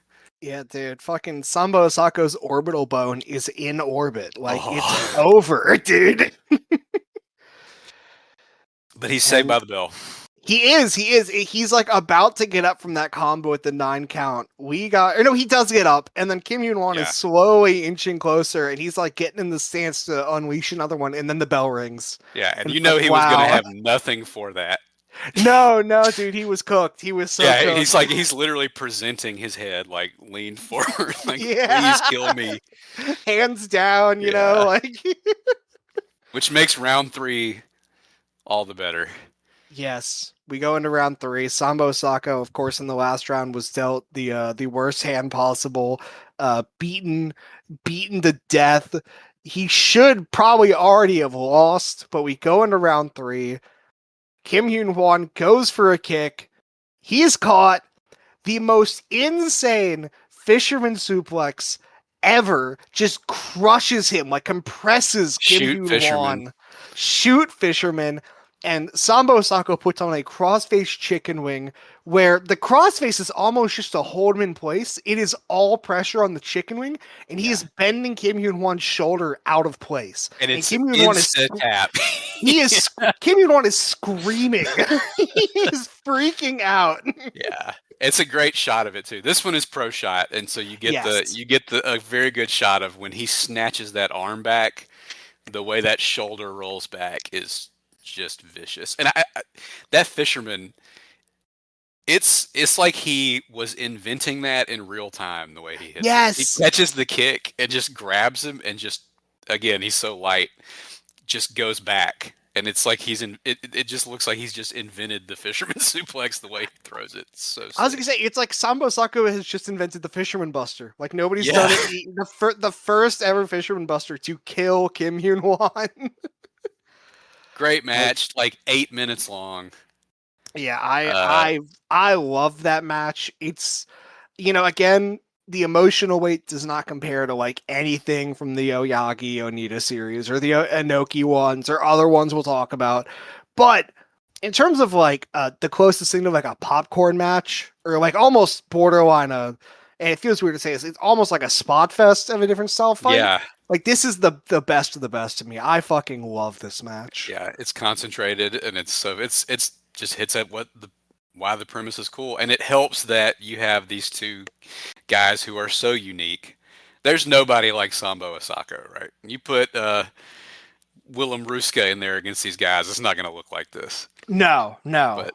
Yeah, dude. Fucking Sambo Asako's orbital bone is in orbit. Like, it's Oh, over, dude. but he's saved And by the bell. he's like about to get up from that combo with the 9 count. He does get up, and then Kim Yoon Won is Yeah, slowly inching closer, and he's like getting in the stance to unleash another one, and then the bell rings. yeah, and And you it's know like, he was going to wow. have nothing for that. No, no, dude, he was cooked. He was so Yeah, cooked. he's literally presenting his head like leaned forward, like please Yeah. kill me. Hands down, Yeah, like which makes round three all the better. yes. We go into round three. Sambo Sako, of course, in the last round was dealt the worst hand possible, beaten to death. He should probably already have lost, but we go into round three. Kim Hyun Hwan goes for a kick. He is caught. The most insane fisherman suplex ever, just crushes him, like compresses Kim Shoot, Hyun fisherman. Won. Shoot fisherman. And Sambo Sako puts on a crossface chicken wing where the crossface is almost just to hold him in place. It is all pressure on the chicken wing, and he Yeah, is bending Kim Hyun Won's shoulder out of place. and And it's Kim Hyun Won insta tap. he is Kim Hyun Won is screaming. He is freaking out. Yeah, it's a great shot of it too. This one is pro shot, and so Yes. you get the a very good shot of when he snatches that arm back. The way that shoulder rolls back is just vicious. And that fisherman, it's like he was inventing that in real time. The way he hits it, he Yes. catches the kick and just grabs him, and just again he's so light, just goes back. And it's like it just looks like he's just invented the fisherman suplex the way he throws it. It's so I was gonna sick. say it's like Sambo Sako has just invented the Fisherman Buster. Like nobody's done Yeah. it. The first ever Fisherman Buster to kill Kim Hyun Won. Great Like match, like 8 minutes long. yeah, Uh, I love that match. It's again the emotional weight does not compare to like anything from the Oyagi Onita series or the Inoki ones or other ones we'll talk about, but in terms of like the closest thing to like a popcorn match or like almost borderline and it feels weird to say this, it's almost like a spot fest of a different style fight. yeah, Like this is the best of the best to me. I fucking love this match. yeah, it's concentrated and it's just hits at why the premise is cool, and it helps that you have these two guys who are so unique. There's nobody like Sambo Asako, right? You put Willem Ruska in there against these guys, it's not going to look like this. No, no, But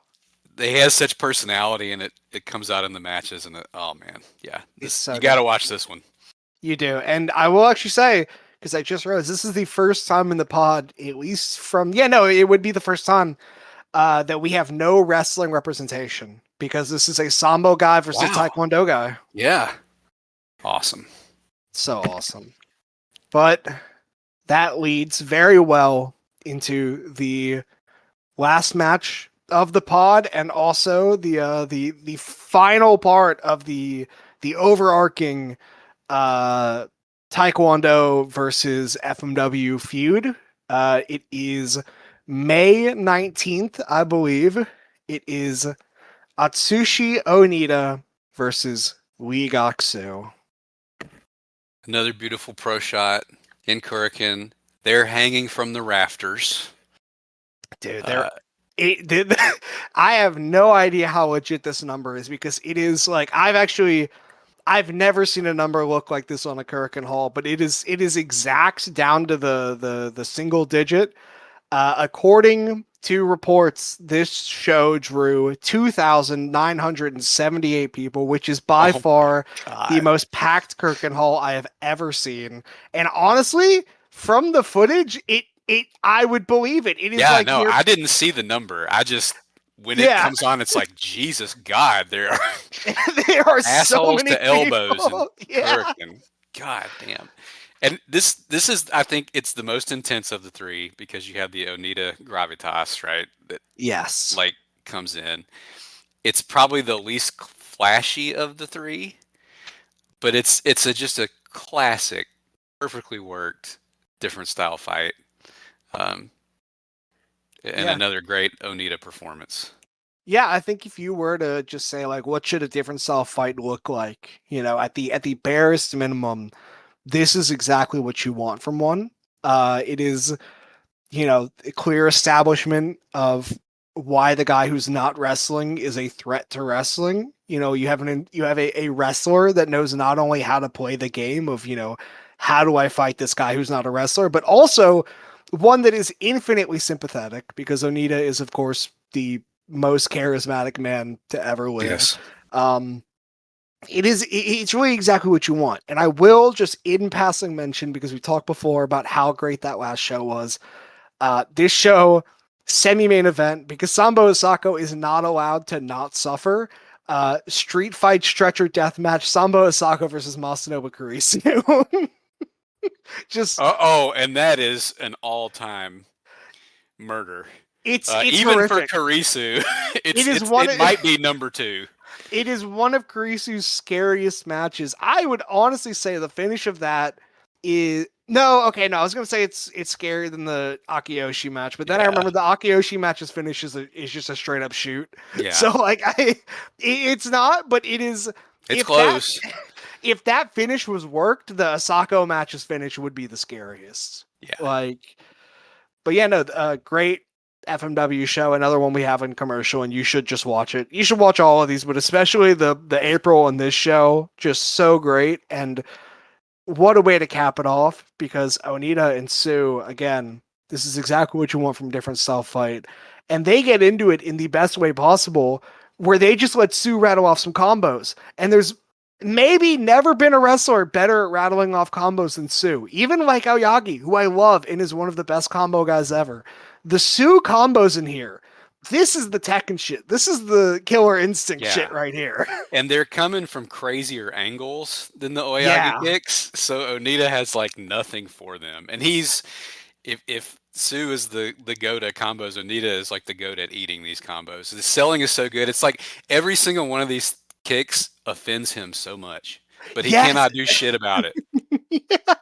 they has such personality, and it comes out in the matches, and oh man, yeah, it's this so you got good. to watch this one. You do. And I will actually say, because I just realized this is the first time in the pod, at least from, yeah, no, it would be the first time that we have no wrestling representation because this is a Sambo guy versus Wow. TaeKwonDo guy. Yeah, awesome. So awesome. But that leads very well into the last match of the pod and also the final part of the overarching uh Taekwondo versus FMW feud. It is May 19th, I believe. It is Atsushi Onita versus Lee Gak Soo. Another beautiful pro shot in Kurikan. They're hanging from the rafters. Dude, Uh, it did. I have no idea how legit this number is because it is like I've never seen a number look like this on a Kurikan Hall, but it is exact down to the single digit. According to reports, this show drew 2,978 people, which is by oh far the God. most packed Kirkin Hall I have ever seen. And honestly, from the footage, it I would believe it. It is Yeah, like no, near I didn't see the number. I just when it yeah, comes on, it's like Jesus God, there are there are so assholes many to elbows and people. Yeah. Kurikan. God damn. And this is, I think it's the most intense of the three because you have the Onita gravitas, right? That Yes. like comes in. It's probably the least flashy of the three, but just a classic, perfectly worked, different style fight, um, and Yeah. another great Onita performance. Yeah, I think if you were to just say like what should a different style fight look like, at the barest minimum, this is exactly what you want from one. It is, a clear establishment of why the guy who's not wrestling is a threat to wrestling. You have a wrestler that knows not only how to play the game of, how do I fight this guy who's not a wrestler, but also one that is infinitely sympathetic because Onita is of course the most charismatic man to ever live. Yes. Um, it's really exactly what you want. And I will just in passing mention because we talked before about how great that last show was. This show, semi-main event, because Sambo Asako is not allowed to not suffer. Street fight stretcher death match, Sambo Asako versus Masanobu Kurisu. Just Oh, and that is an all-time murder. it's Even for horrific. Karisu, It is one it might be number two. it is one of Kurisu's scariest matches. I would honestly say the finish of that is no, okay, no. I was gonna say it's scarier than the Akiyoshi match, but then I Yeah, remember the Akiyoshi match's finish is just a straight up shoot. yeah, So like it's not, but it is. it's If that close. if that finish was worked, the Asako match's finish would be the scariest. Yeah, Like, but yeah, no, great FMW show, another one we have in commercial, and you should just watch it. You should watch all of these, but especially the April and this show, just so great. And what a way to cap it off because Onita and Sue, again, this is exactly what you want from different style fight. And they get into it in the best way possible, where they just let Sue rattle off some combos. And there's maybe never been a wrestler better at rattling off combos than Sue. Even like Aoyagi, who I love and is one of the best combo guys ever. The Sue combos in here. This is the Tekken shit. This is the killer instinct yeah. shit right here. And they're coming from crazier angles than the Oyagi Yeah. kicks, so Onita has like nothing for them. And he's if Sue is the goat at combos, Onita is like the goat at eating these combos. The selling is so good. It's like every single one of these kicks offends him so much, but he Yes. cannot do shit about it. Yeah.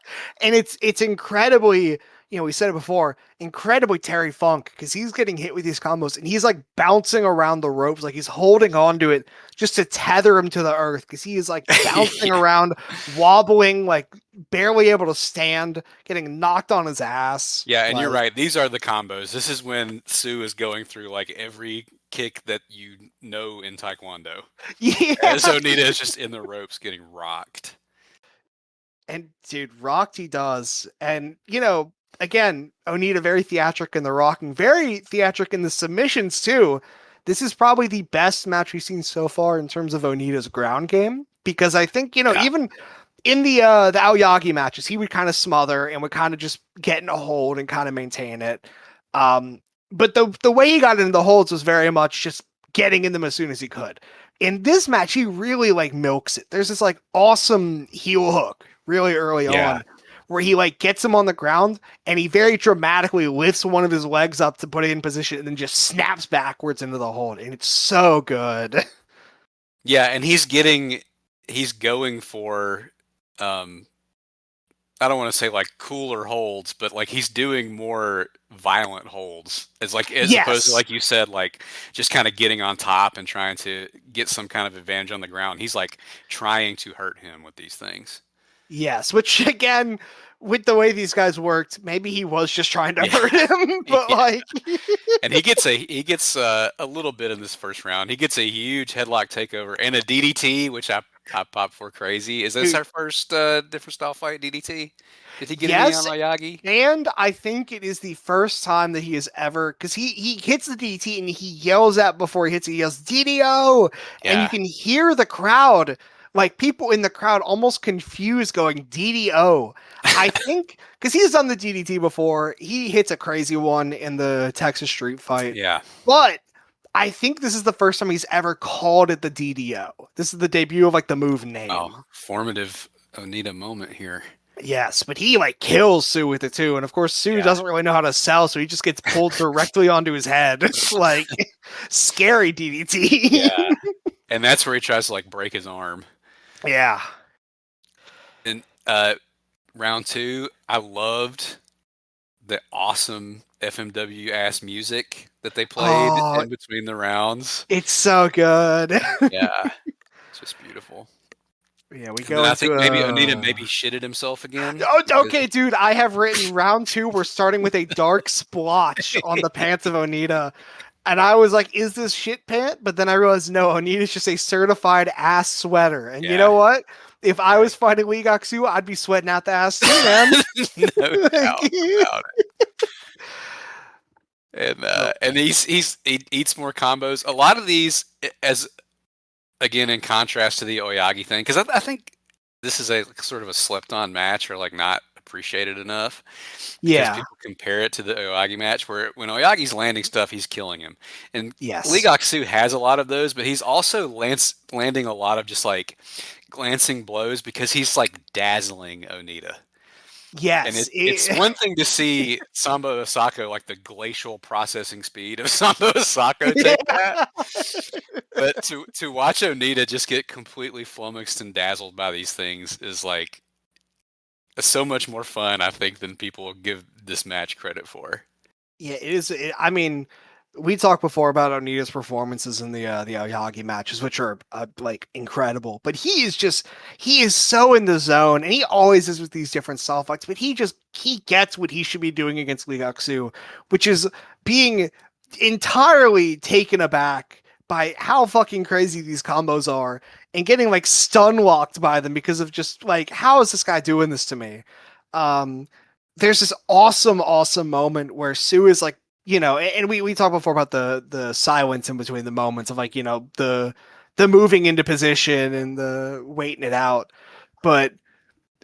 And it's incredibly, we said it before, incredibly Terry Funk because he's getting hit with these combos and he's like bouncing around the ropes, like he's holding on to it just to tether him to the earth because he is like bouncing around, wobbling, like barely able to stand, getting knocked on his ass. Yeah, and you're Like, right. These are the combos. This is when Sue is going through like every kick that you know in Taekwondo. yeah. As Onita is just in the ropes getting rocked. And dude, rocked he does. And again, Onita very theatric in the rocking, very theatric in the submissions too. This is probably the best match we've seen so far in terms of Onita's ground game. Because I think, Yeah. even in the Aoyagi matches, he would kind of smother and would kind of just get in a hold and kind of maintain it. But the way he got into the holds was very much just getting in them as soon as he could. In this match, he really like milks it. There's this like awesome heel hook really early Yeah. on where he like gets him on the ground and he very dramatically lifts one of his legs up to put it in position and then just snaps backwards into the hold. And it's so good. Yeah, and he's going for um I don't want to say like cooler holds, but like he's doing more violent holds. It's like as opposed to Yes. like you said, like just kind of getting on top and trying to get some kind of advantage on the ground. He's like trying to hurt him with these things. Yes, which again, with the way these guys worked, maybe he was just trying to Yeah. hurt him, but Yeah. like, And he gets a little bit in this first round. He gets a huge headlock takeover and a DDT, which I popped for crazy. Is this dude, our first different style fight DDT? Did he get any on yes. Ayagi? And I think it is the first time that he has ever, because he hits the DT and he yells at before he hits it, he yells DDO, and you Yeah. can hear the crowd, like people in the crowd almost confused going DDO. I think because he's done the DDT before, he hits a crazy one in the Texas Street Fight, Yeah. but I think this is the first time he's ever called it the DDO. This is the debut of like the move name. Oh, formative Onita moment here. Yes, but he like kills Sue with it too, and of course Sue Yeah, doesn't really know how to sell, so he just gets pulled directly onto his head, like scary DDT. yeah. And that's where he tries to like break his arm. Yeah. And round two, I loved the awesome FMW ass music that they played Oh, in between the rounds. it's so good. Yeah, it's just beautiful. Yeah, we And then go I into think maybe Onita maybe shitted himself again Oh, because okay, dude. I have written round two. We're starting with a dark splotch on the pants of Onita. And I was like, is this shit pant? But then I realized, no, Onita's just a certified ass sweater. And you know yeah, what? If I right. was fighting Lee Gak Soo, I'd be sweating out the ass too, man. No doubt about it. So, And he eats more combos. A lot of these, as again in contrast to the Oyagi thing, because I think this is a sort of a slept on match or like not appreciated enough because yeah. people compare it to the Oyagi match where when Oyagi's landing stuff, he's killing him. And Lee Yes. Gak Soo has a lot of those, but he's also landing a lot of just like glancing blows because he's like dazzling Onita. And Yes. it's one thing to see Sambo Asako, like the glacial processing speed of Sambo Asako take that, Yeah. but to watch Onita just get completely flummoxed and dazzled by these things is like so much more fun, I think, than people give this match credit for. Yeah, it is. I mean, we talked before about Onita's performances in the Aoyagi matches, which are like incredible. But he is so in the zone, and he always is with these different style fights. But he gets what he should be doing against Lee Gak Soo, which is being entirely taken aback by how fucking crazy these combos are, and getting like stun walked by them because of just like how is this guy doing this to me? Um, there's this awesome moment where Sue is like, and we talked before about the silence in between the moments of like, the moving into position and the waiting it out. But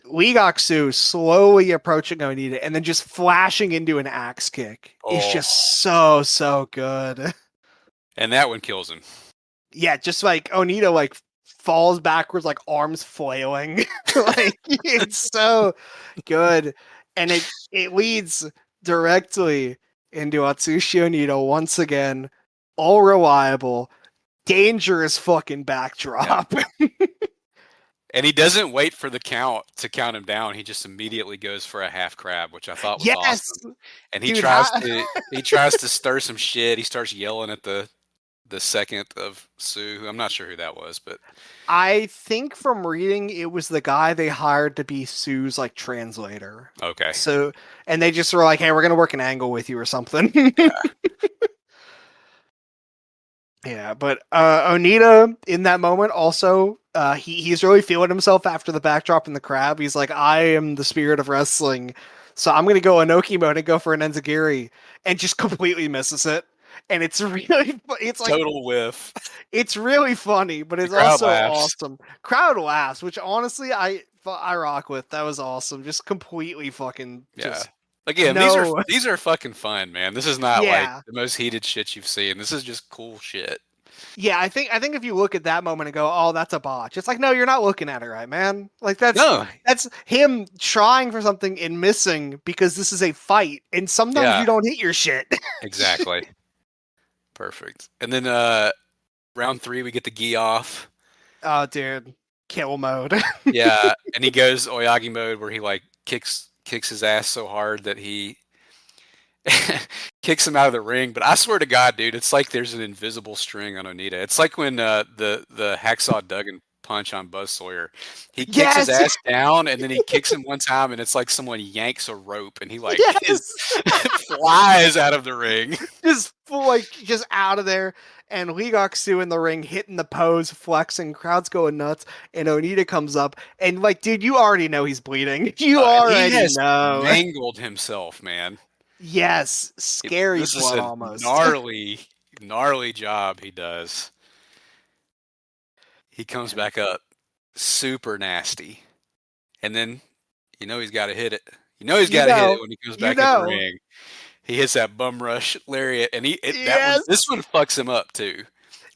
Lee Gak Soo slowly approaching Onita and then just flashing into an axe kick is Oh, just so good. and that one kills him. Yeah, just like Onita like falls backwards like arms flailing. Like it's so good. And it leads directly into Atsushi Onita once again. All reliable, dangerous fucking Yeah. backdrop. And he doesn't wait for the count to count him down. He just immediately goes for a half crab, which I thought was Yes, awesome. And dude. he tries to stir some shit. He starts yelling at the second of Sue. I'm not sure who that was, but I think from reading it was the guy they hired to be Sue's like translator. okay. So and they just were like, "Hey, we're gonna work an angle with you or something." Yeah. Yeah, but Onita in that moment also he's really feeling himself after the backdrop in the crab. He's like, I am the spirit of wrestling, so I'm gonna go Inoki mode and go for an enziguri, and just completely misses it. And it's really it's like Total whiff. it's really funny, but The it's crowd also laughs. awesome. Crowd laughs, which honestly I rock with. That was awesome. Just completely fucking Yeah. just Again, no. these are fucking fun, man. This is not like Yeah. the most heated shit you've seen. This is just cool shit. Yeah, I think if you look at that moment and go, "Oh, that's a botch," it's like, no, you're not looking at it right, man. Like No. that's him trying for something and missing because this is a fight, and sometimes you Yeah, don't hit your shit. exactly. Perfect. And then round three we get the gi off. Oh, dude, kill mode. Yeah, and he goes Oyagi mode where he like kicks his ass so hard that he kicks him out of the ring. But I swear to God, dude, it's like there's an invisible string on Onita. It's like when the hacksaw Duggan punch on Buzz Sawyer. He kicks his Yes, ass down and then he kicks him one time and it's like someone yanks a rope and he like is yes, flies out of the ring. just full, like just out of there. And Lee Gak Soo in the ring, hitting the pose, flexing, crowd's going nuts. And Onita comes up, and like, dude, you already know he's bleeding. You And he already has know. mangled himself, man. Yes, scary This is blood a almost. gnarly job he does. He comes And back up super nasty. And then you know he's got to hit it. You know he's you got to hit it know, when he comes you back in the know. ring. He hits that bum rush lariat, and this Yes, one fucks him up too.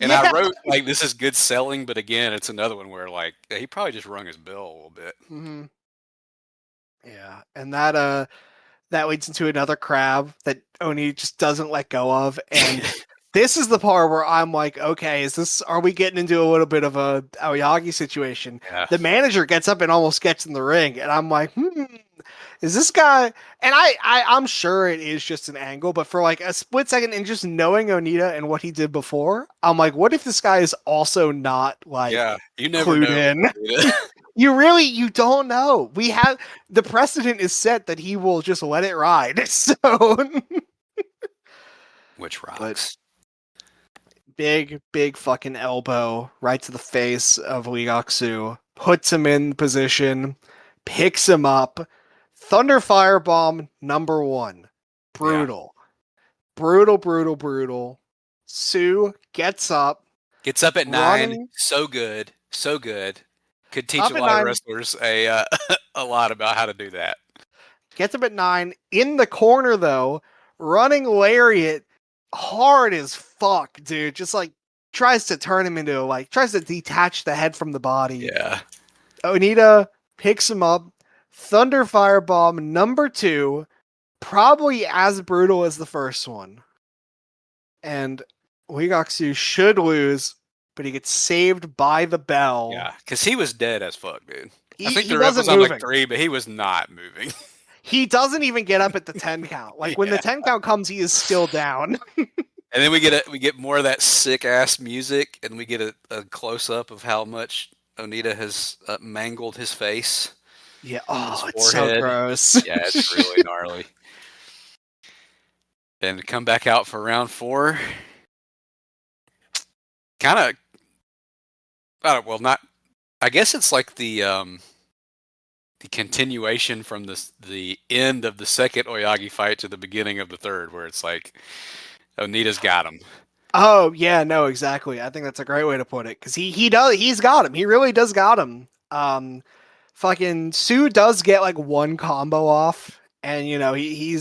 And I yeah. wrote like this is good selling, but again, it's another one where like he probably just rung his bell a little bit. Mm-hmm. and that leads into another crab that Oni just doesn't let go of. And this is the part where I'm like, okay, are we getting into a little bit of a Aoyagi situation? Yeah. The manager gets up and almost gets in the ring, and I'm like, is this guy? And I'm sure it is just an angle, but for like a split second, and just knowing Onita and what he did before, I'm like, what if this guy is also not like Yeah. You never clued know. in? You don't know. We have the precedent is set that he will just let it ride. So, Which but rocks. big fucking elbow right to the face of Lee Gak Soo, puts him in position, picks him up. Thunder Firebomb number 1. Yeah. Brutal. Brutal, brutal, brutal. Sue gets up, Gets up at 9. running So good. So good. Could teach up a at lot of 9, wrestlers a a lot about how to do that. gets up at 9. In the corner, though, running lariat hard as fuck, dude. Just like tries to turn him into, like, tries to detach the head from the body. Yeah. Onita picks him up. Thunder Firebomb number 2, probably as brutal as the first one. And Lee Gak Soo should lose, but he gets saved by the bell. Yeah. Because he was dead as fuck, dude. I think He the ref wasn't was on like moving. 3, but he was not moving. He doesn't even get up at the 10 count. Like when the Yeah. 10 count comes, he is still down. And then we get more of that sick ass music, and we get a close up of how much Onita has mangled his face, Yeah. his Oh, it's so forehead. gross. Yeah, it's really gnarly. And come back out for round 4. Kind of, well, not. I guess it's like the continuation from the end of the second Oyagi fight to the beginning of the third, where it's like Onita's got him. Oh yeah, no, exactly. I think that's a great way to put it because he's got him. He really does got him. Fucking Sue does get like one combo off, and you know he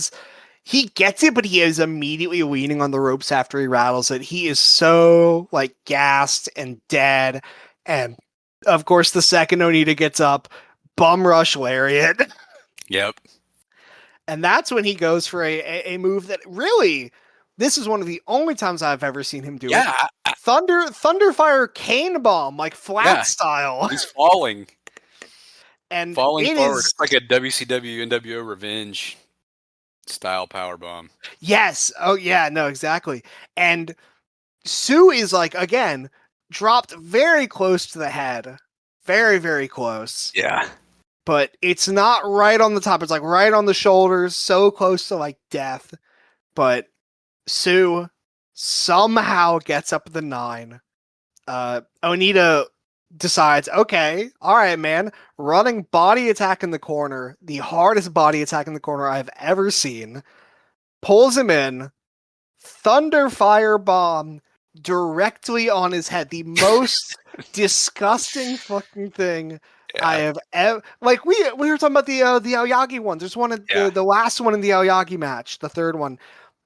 gets it, but he is immediately leaning on the ropes after he rattles it. He is so like gassed and dead, and of course the second Onita gets up, bum rush lariat, Yep. and that's when he goes for a move that really. This is one of the only times I've ever seen him do it. Yeah. Thunderfire cane bomb, like flat Yeah. style. He's falling And it forward. is It's like a WCW NWO Revenge style power bomb. yes. Oh yeah, no, exactly. And Sue is like again dropped very close to the head. Very, very close. Yeah. But it's not right on the top. It's like right on the shoulders, so close to like death. But Sue somehow gets up at the 9. Onita decides, okay, all right, man, running body attack in the corner, the hardest body attack in the corner I've ever seen, pulls him in, thunder fire bomb directly on his head, the most disgusting fucking thing I Yeah. have ever. Like we were talking about the Aoyagi ones. There's one of Yeah. the last one in the Aoyagi match, the third one.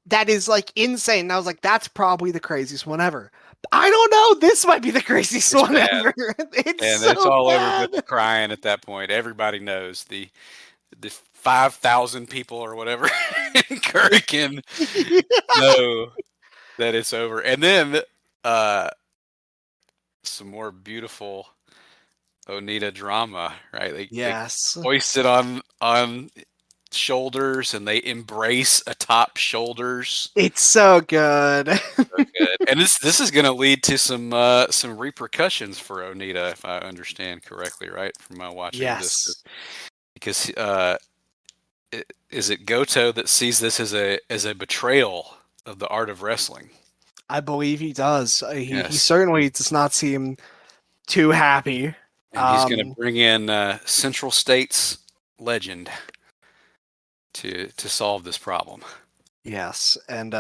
That is like insane. And I was like, that's probably the craziest one ever. I don't know. This might be the craziest It's one bad. ever. It's And so it's all over bad. with crying at that point. Everybody knows the 5,000 people or whatever in Kurikan know that it's over. And then uh, some more beautiful Onita drama, right? They Yes. hoist it on shoulders, and they embrace atop shoulders. It's so good. So good. And this is going to lead to some repercussions for Onita, if I understand correctly, right? From my watching of this, Yes. because is it Goto that sees this as a betrayal of the art of wrestling? I believe he does. He Yes. certainly does not seem too happy. And he's going to bring in Central State's legend to solve this problem. Yes. And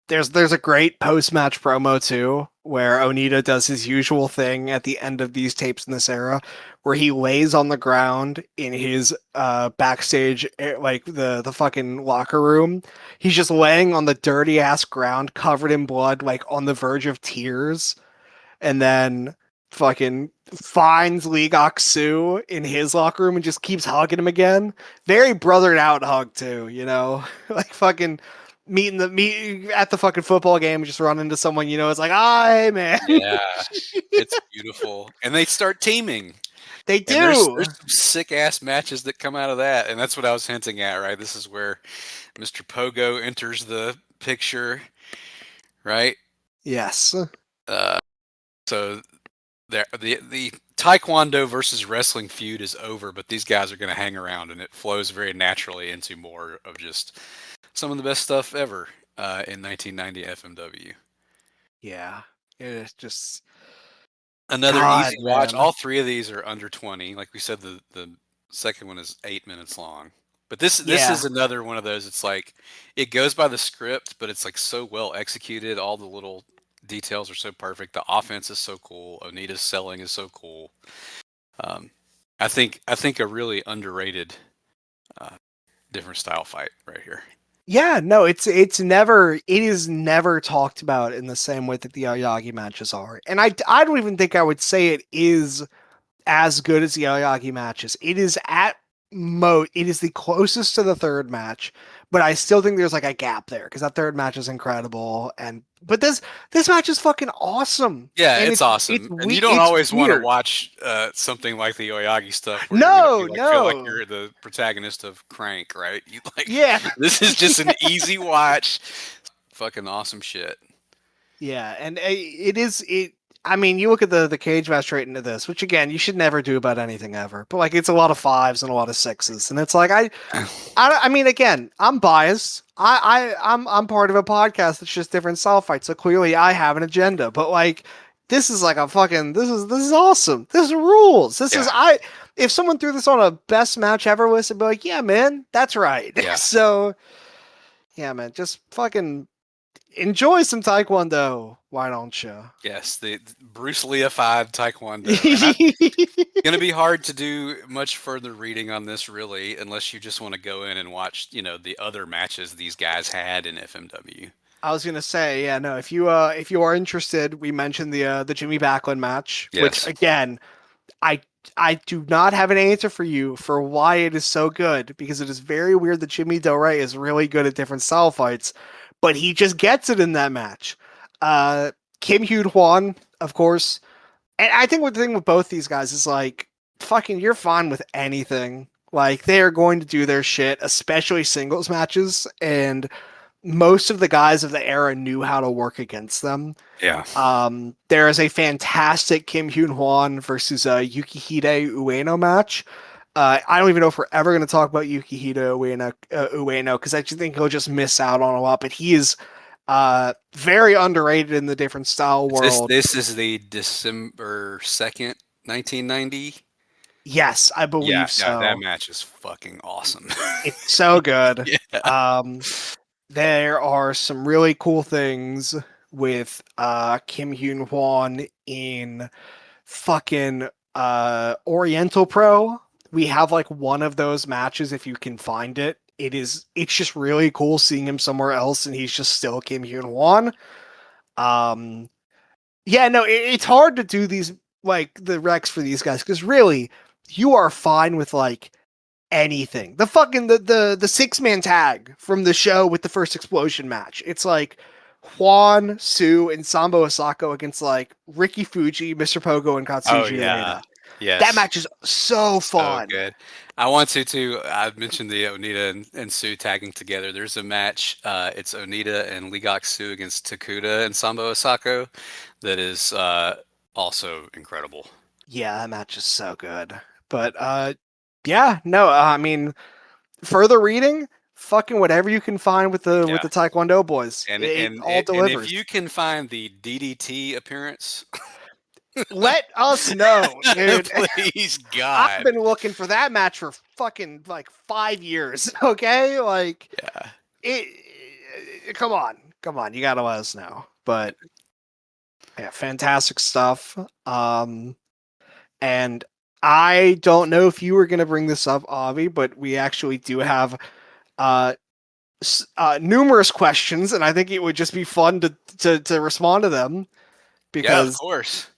there's a great post-match promo too, where Onita does his usual thing at the end of these tapes in this era, where he lays on the ground in his backstage, like the fucking locker room. He's just laying on the dirty ass ground, covered in blood, like on the verge of tears, and then fucking finds Lee Gak Soo in his locker room and just keeps hugging him again. Very brothered out hug too, you know, like fucking meet at the fucking football game and just run into someone, you know, it's like, ah, hey man. Yeah, it's beautiful, and they start teaming, They and there's do. some sick ass matches that come out of that, and that's what I was hinting at, right? This is where Mr. Pogo enters the picture, right? Yes. Uh, so the Taekwondo versus wrestling feud is over, but these guys are going to hang around, and it flows very naturally into more of just some of the best stuff ever in 1990 FMW. Yeah. It is just Another God, easy watch. man. All three of these are under 20. Like we said, the second one is 8 minutes long. But this Yeah. is another one of those. It's like it goes by the script, but it's like so well executed. All the little details are so perfect. The offense is so cool. Onita's selling is so cool. Um, I think a really underrated uh, different style fight right here. Yeah, no, it is never talked about in the same way that the Aoyagi matches are. And I don't even think I would say it is as good as the Aoyagi matches. It is it is the closest to the third match, but I still think there's like a gap there because that third match is incredible. And but this match is fucking awesome, Yeah, and it's awesome, and you don't it's always want to weird. watch something like the Oyagi stuff where you're gonna No, be like feel like no, you're the protagonist of Crank, right? You like yeah, this is just an easy watch, fucking awesome shit. yeah, and it is it. I mean, you look at the cage match right into this, which again you should never do about anything ever. But like, it's a lot of fives and a lot of sixes, and it's like I mean, again, I'm biased. I'm part of a podcast that's just different style fights, so clearly I have an agenda. But like, this is like a fucking this is awesome. This rules. This is Yeah, I. If someone threw this on a best match ever list, I'd be like, yeah, man, that's right. yeah, So yeah, man, just fucking enjoy some Taekwondo. Why don't you? yes, the Bruce Lee-ified Taekwondo, and it's gonna be hard to do much further reading on this really, unless you just want to go in and watch, the other matches these guys had in FMW. I was gonna say, yeah, no. If you are interested, we mentioned the Jimmy Backlund match, which Yes, again, I I do not have an answer for you for why it is so good because it is very weird that Jimmy Del Rey is really good at different style fights, but he just gets it in that match. Uh, Kim Hyun Hwan, of course, and I think what the thing with both these guys is like, fucking, you're fine with anything. Like they are going to do their shit, especially singles matches, and most of the guys of the era knew how to work against them. yeah. There is a fantastic Kim Hyun Hwan versus Yukihide Ueno match. I don't even know if we're ever going to talk about Yukihide Ueno because I just think he'll just miss out on a lot. But he is very underrated in the different style This world. this is the December 2nd, 1990. Yes, I Yeah, believe yeah, that so. match is fucking awesome. It's so good. Yeah. Um, there are some really cool things with Kim Hyun Hwan in fucking Oriental Pro. We have like one of those matches if you can find it. It's just really cool seeing him somewhere else and he's just still Kim Hyun Hwan. Um yeah, no, it's hard to do these like the Rex for these guys because really you are fine with like anything. The fucking the six-man tag from the show with the first explosion match. It's like Hwan, Sue, and Sambo Asako against like Ricky Fuji, Mr. Pogo, and Oh Katsuji yeah. Onita. That Yes. match is so So fun. good. I want to too. I mentioned the Onita and Sue tagging together. There's a match. It's Onita and Lee Gak Soo against Takuda and Sambo Asako. That is also incredible. Yeah, that match is so good. But yeah, no, I mean further reading, fucking whatever you can find with Yeah. the Taekwondo boys. And It and all and if delivers. you can find the DDT appearance, Let us know, dude. please I've God. been looking for that match for fucking like 5 years. Okay, like Yeah. come on, you gotta let us know. But yeah, fantastic stuff. And I don't know if you were gonna bring this up, Avi, but we actually do have uh, numerous questions, and I think it would just be fun to respond to them Yeah, of because course.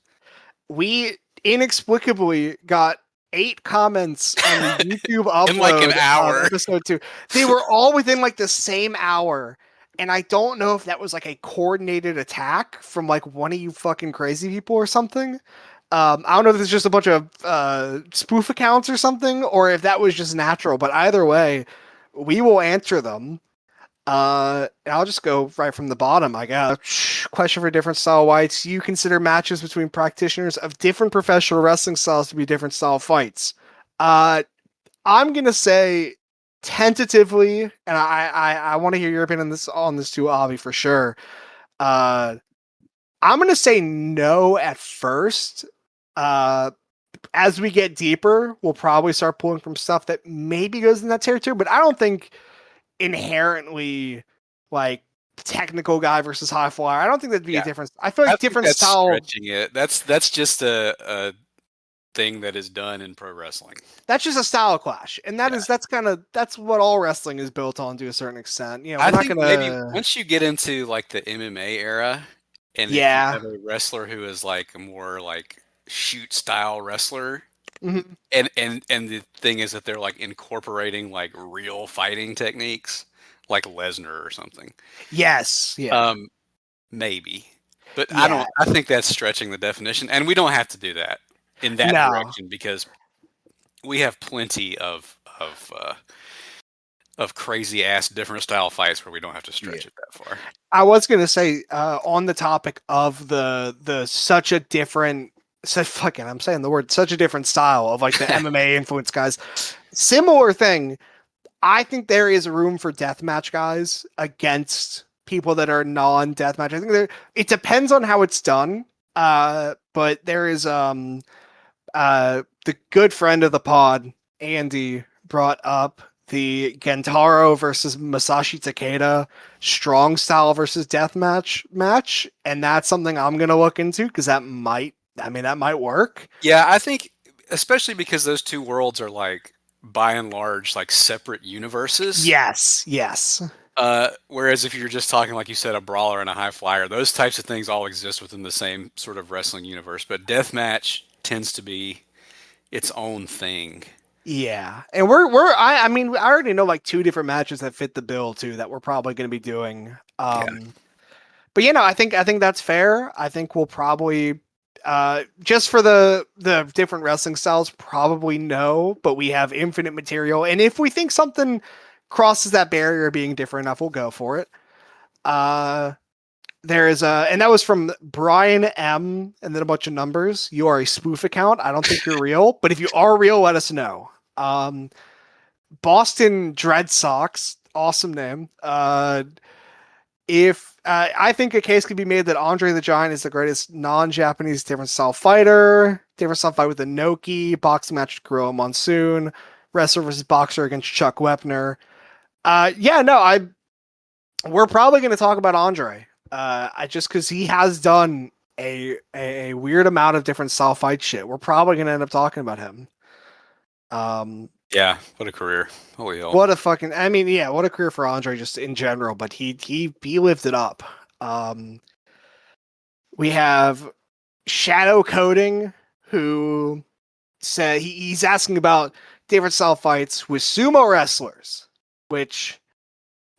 we inexplicably got 8 comments on the YouTube In like an upload of hour. episode 2. They were all within like the same hour. And I don't know if that was like a coordinated attack from like one of you fucking crazy people or something. I don't know if it's just a bunch of spoof accounts or something, or if that was just natural. But either way, we will answer them. I'll just go right from the bottom, I guess. Question for different style fights. You consider matches between practitioners of different professional wrestling styles to be different style fights? Uh, I'm gonna say tentatively, and I want to hear your opinion on this too, Avi, for sure. Uh, I'm gonna say no at first. Uh, as we get deeper, we'll probably start pulling from stuff that maybe goes in that territory, but I don't think inherently like technical guy versus high flyer. I don't think that'd be a Yeah, difference. I feel I like think different that's style. stretching it. That's just a thing that is done in pro wrestling. That's just a style clash, and Yeah. that's what all wrestling is built on to a certain extent. You know, we're I not think maybe gonna. once you get into like the MMA era, and if you Yeah. have a wrestler who is like a more like shoot style wrestler, Mhm. and the thing is that they're like incorporating like real fighting techniques, like Lesnar or something. Yes. Yeah. Um, maybe, but I Yeah. don't. I think that's stretching the definition, and we don't have to do that in that No. direction because we have plenty of crazy ass different style fights where we don't have to Yeah. stretch it that far. I was gonna say on the topic of the such a different. So fucking, I'm saying the word such a different style of like the MMA influence guys. Similar thing. I think there is room for deathmatch guys against people that are non-deathmatch. I think it depends on how it's done. But there is the good friend of the pod, Andy, brought up the Gentaro versus Masashi Takeda strong style versus deathmatch match, and that's something I'm gonna look into because that might work. Yeah, I think especially because those two worlds are like by and large like separate universes. Yes, yes. Whereas if you're just talking like you said, a brawler and a high flyer, those types of things all exist within the same sort of wrestling universe. But deathmatch tends to be its own thing. Yeah, and I mean I already know like 2 different matches that fit the bill too that we're probably going to be doing. Yeah, But you know I think that's fair. I think we'll probably just for the different wrestling styles probably no, but we have infinite material, and if we think something crosses that barrier of being different enough, we'll go for it. Uh, there is a, and that was from Brian M. and then a bunch of numbers. You are a spoof account. I don't think you're real, but if you are real, let us know. Um, Boston Dread Sox, awesome name. If I think a case could be made that Andre the Giant is the greatest non-Japanese different style fighter, different style fight with Inoki, boxing match with Gorilla Monsoon, wrestler versus boxer against Chuck Wepner. Yeah, no, I we're probably going to talk about Andre. I just because he has done a weird amount of different style fight shit. We're probably going to end up talking about him. Um, yeah. What a career! Holy hell! what a fucking, I mean, yeah, what a career for Andre just in general. But he lived it up. We have Shadow Coding, who said he's asking about different style fights with sumo wrestlers, which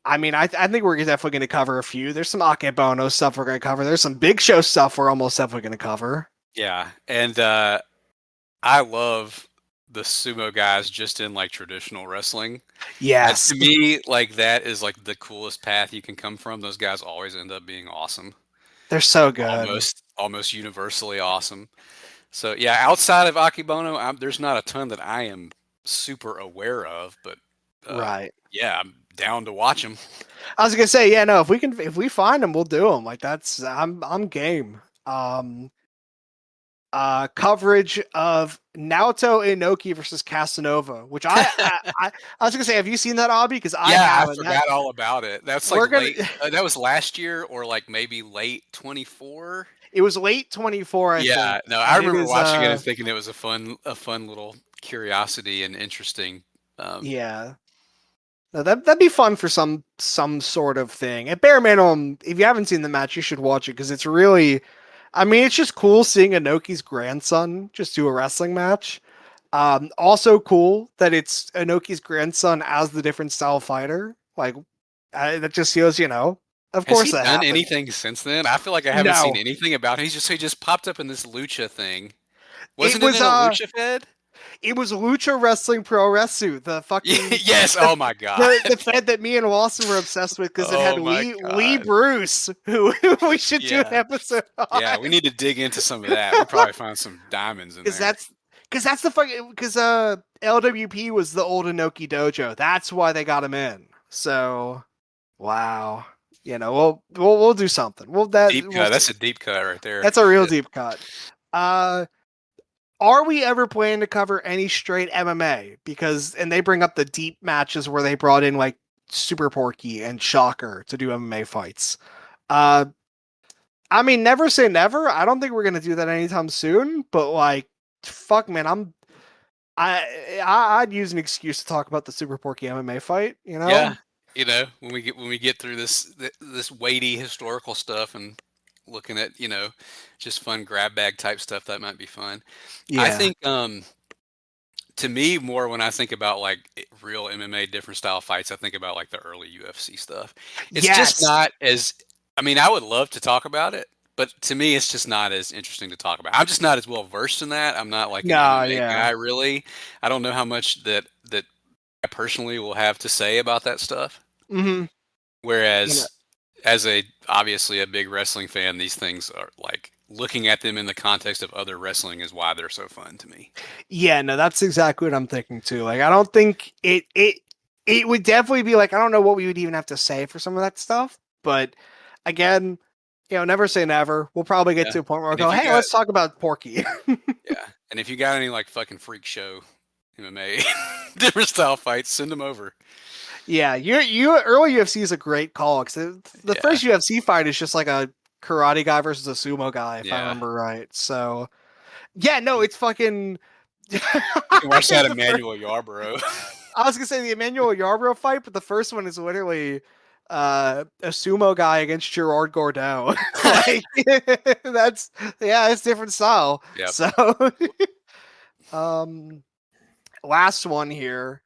I mean, I think we're definitely going to cover a few. There's some Akebono stuff we're going to cover. There's some Big Show stuff we're almost definitely going to cover. Yeah, and I love the sumo guys just in like traditional wrestling. Yes, To me, like that is like the coolest path you can come from. Those guys always end up being awesome, they're so good. almost universally awesome. So yeah, outside of Akibono, there's not a ton that I am super aware of, but Right. yeah, I'm down to watch them. I was gonna say, yeah, no, if we find them, we'll do them. Like that's I'm game. Coverage of Naoto Inoki versus Casanova, which I was gonna say, have you seen that, Abby? Because I Yeah, I haven't. That forgot all about it. That's like we're gonna. late. That was last year, or like maybe late 24. It was late 24, I think, Yeah, no, I and it remember is watching it and thinking it was a fun little curiosity and interesting. yeah. No, that'd be fun for some sort of thing. At bare minimum, if you haven't seen the match, you should watch it because it's really. I mean, it's just cool seeing Inoki's grandson just do a wrestling match. Also cool that it's Inoki's grandson as the different style fighter. Like, that just shows, of Has course he that done happened. anything since then? I feel like I haven't seen No, anything about him. He just popped up in this lucha thing. it Wasn't it was in a lucha fed? it was Lucha Wrestling Pro Resu, the fucking Yes. the Oh my god. the fed that me and Lawson were obsessed with because it had Oh my Lee god. Bruce, who we should do an Yeah. episode Yeah. on. We need to dig into some of that. We probably find some diamonds in Because there. that's the fucking because LWP was the old Inoki dojo. That's why they got him in. So wow, we'll do something. Deep We'll cut. see. That's a deep cut right there. That's a real Shit. deep cut. Uh, are we ever planning to cover any straight MMA? And they bring up the deep matches where they brought in like Super Porky and Shocker to do MMA fights. Uh, I mean, never say never. I don't think we're gonna do that anytime soon. But like, fuck, man, I'd use an excuse to talk about the Super Porky MMA fight. Yeah. When we get through this weighty historical stuff and looking at just fun grab bag type stuff, that might be fun. I Yeah. think to me, more when I think about like real MMA different style fights, I think about like the early UFC stuff. It's just Yes. not as, I mean, I would love to talk about it, but to me, it's just not as interesting to talk about. I'm just not as well versed in that. I'm not like an No. MMA Yeah. guy, really. I don't know how much that I personally will have to say about that stuff. Hmm. Whereas, as a obviously a big wrestling fan, these things are like looking at them in the context of other wrestling is why they're so fun to me. Yeah. No, that's exactly what I'm thinking too. Like, I don't think it would definitely be like I don't know what we would even have to say for some of that stuff, but again, never say never. We'll probably get Yeah. to a point where we'll And go, if you hey, got let's talk about Porky. Yeah, and if you got any like fucking freak show MMA different style fights, send them over. Yeah, you early UFC is a great call because the Yeah, first UFC fight is just like a karate guy versus a sumo guy, if I yeah. remember right. So yeah, no, it's fucking. You can watch that The Emmanuel Yarborough. I was gonna say the Emmanuel Yarbrough fight, but the first one is literally a sumo guy against Gerard Gordeau. Like that's it's different style. Yep. So um last one here.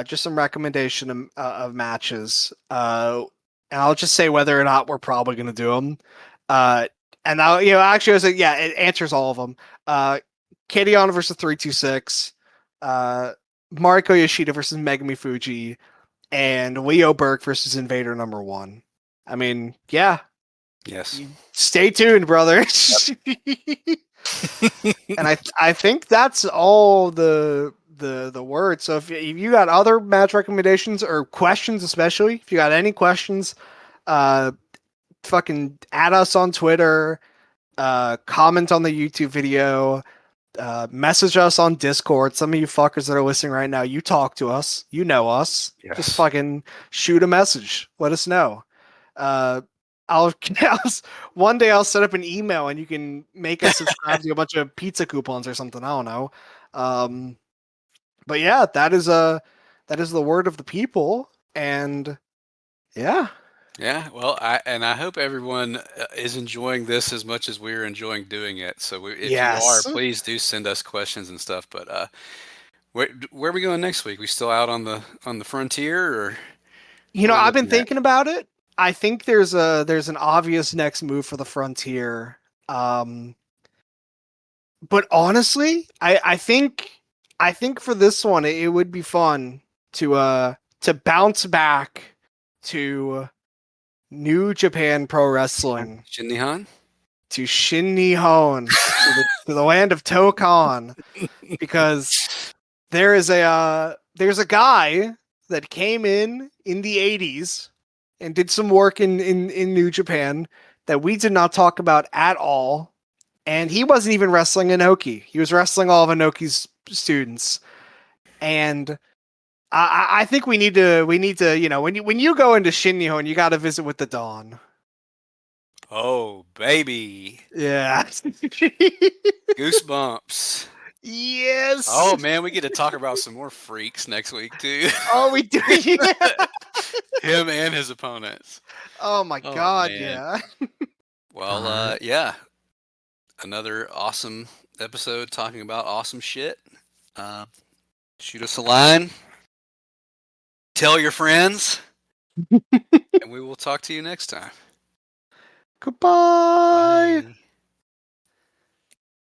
Just some recommendation of matches. And I'll just say whether or not we're probably going to do them. And I'll, actually, I was like, yeah, it answers all of them. Kadiana versus 326, Mariko Yoshida versus Megami Fuji, and Leo Burke versus Invader number one. I mean, yeah, Yes. stay tuned, brother. And I think that's all the word. So if you got other match recommendations or questions, especially if you got any questions, uh, fucking add us on Twitter, comment on the YouTube video, message us on Discord. Some of you fuckers that are listening right now, you talk to us, you know us. Just Yes. fucking shoot a message. Let us know. Uh, I'll one day I'll set up an email and you can make us subscribe to a bunch of pizza coupons or something. I don't know. But yeah, that is the word of the people, and yeah, Yeah. Well, I hope everyone is enjoying this as much as we're enjoying doing it. So if you are, yes. please do send us questions and stuff. But where are we going next week? We still out on the frontier, or what are we I've been looking at? thinking about it. I think there's an obvious next move for the frontier. Um, but honestly, I think for this one it would be fun to bounce back to New Japan Pro Wrestling, Shin Nihon? to Shin Nihon, to the land of Tokan, because there's a guy that came in the 80s and did some work in New Japan that we did not talk about at all. And he wasn't even wrestling Inoki. He was wrestling all of Inoki's students. And I think we need to when you go into Shin Nihon, you got to visit with the Dawn. Oh, baby. Yeah. Goosebumps. Yes. Oh man, we get to talk about some more freaks next week too. Oh, we do. Yeah. Him and his opponents. Oh my Oh god, man. yeah. Well, All right. yeah. another awesome episode talking about awesome shit. Uh, Shoot us a line. Tell your friends. And we will talk to you next time. Goodbye. Bye.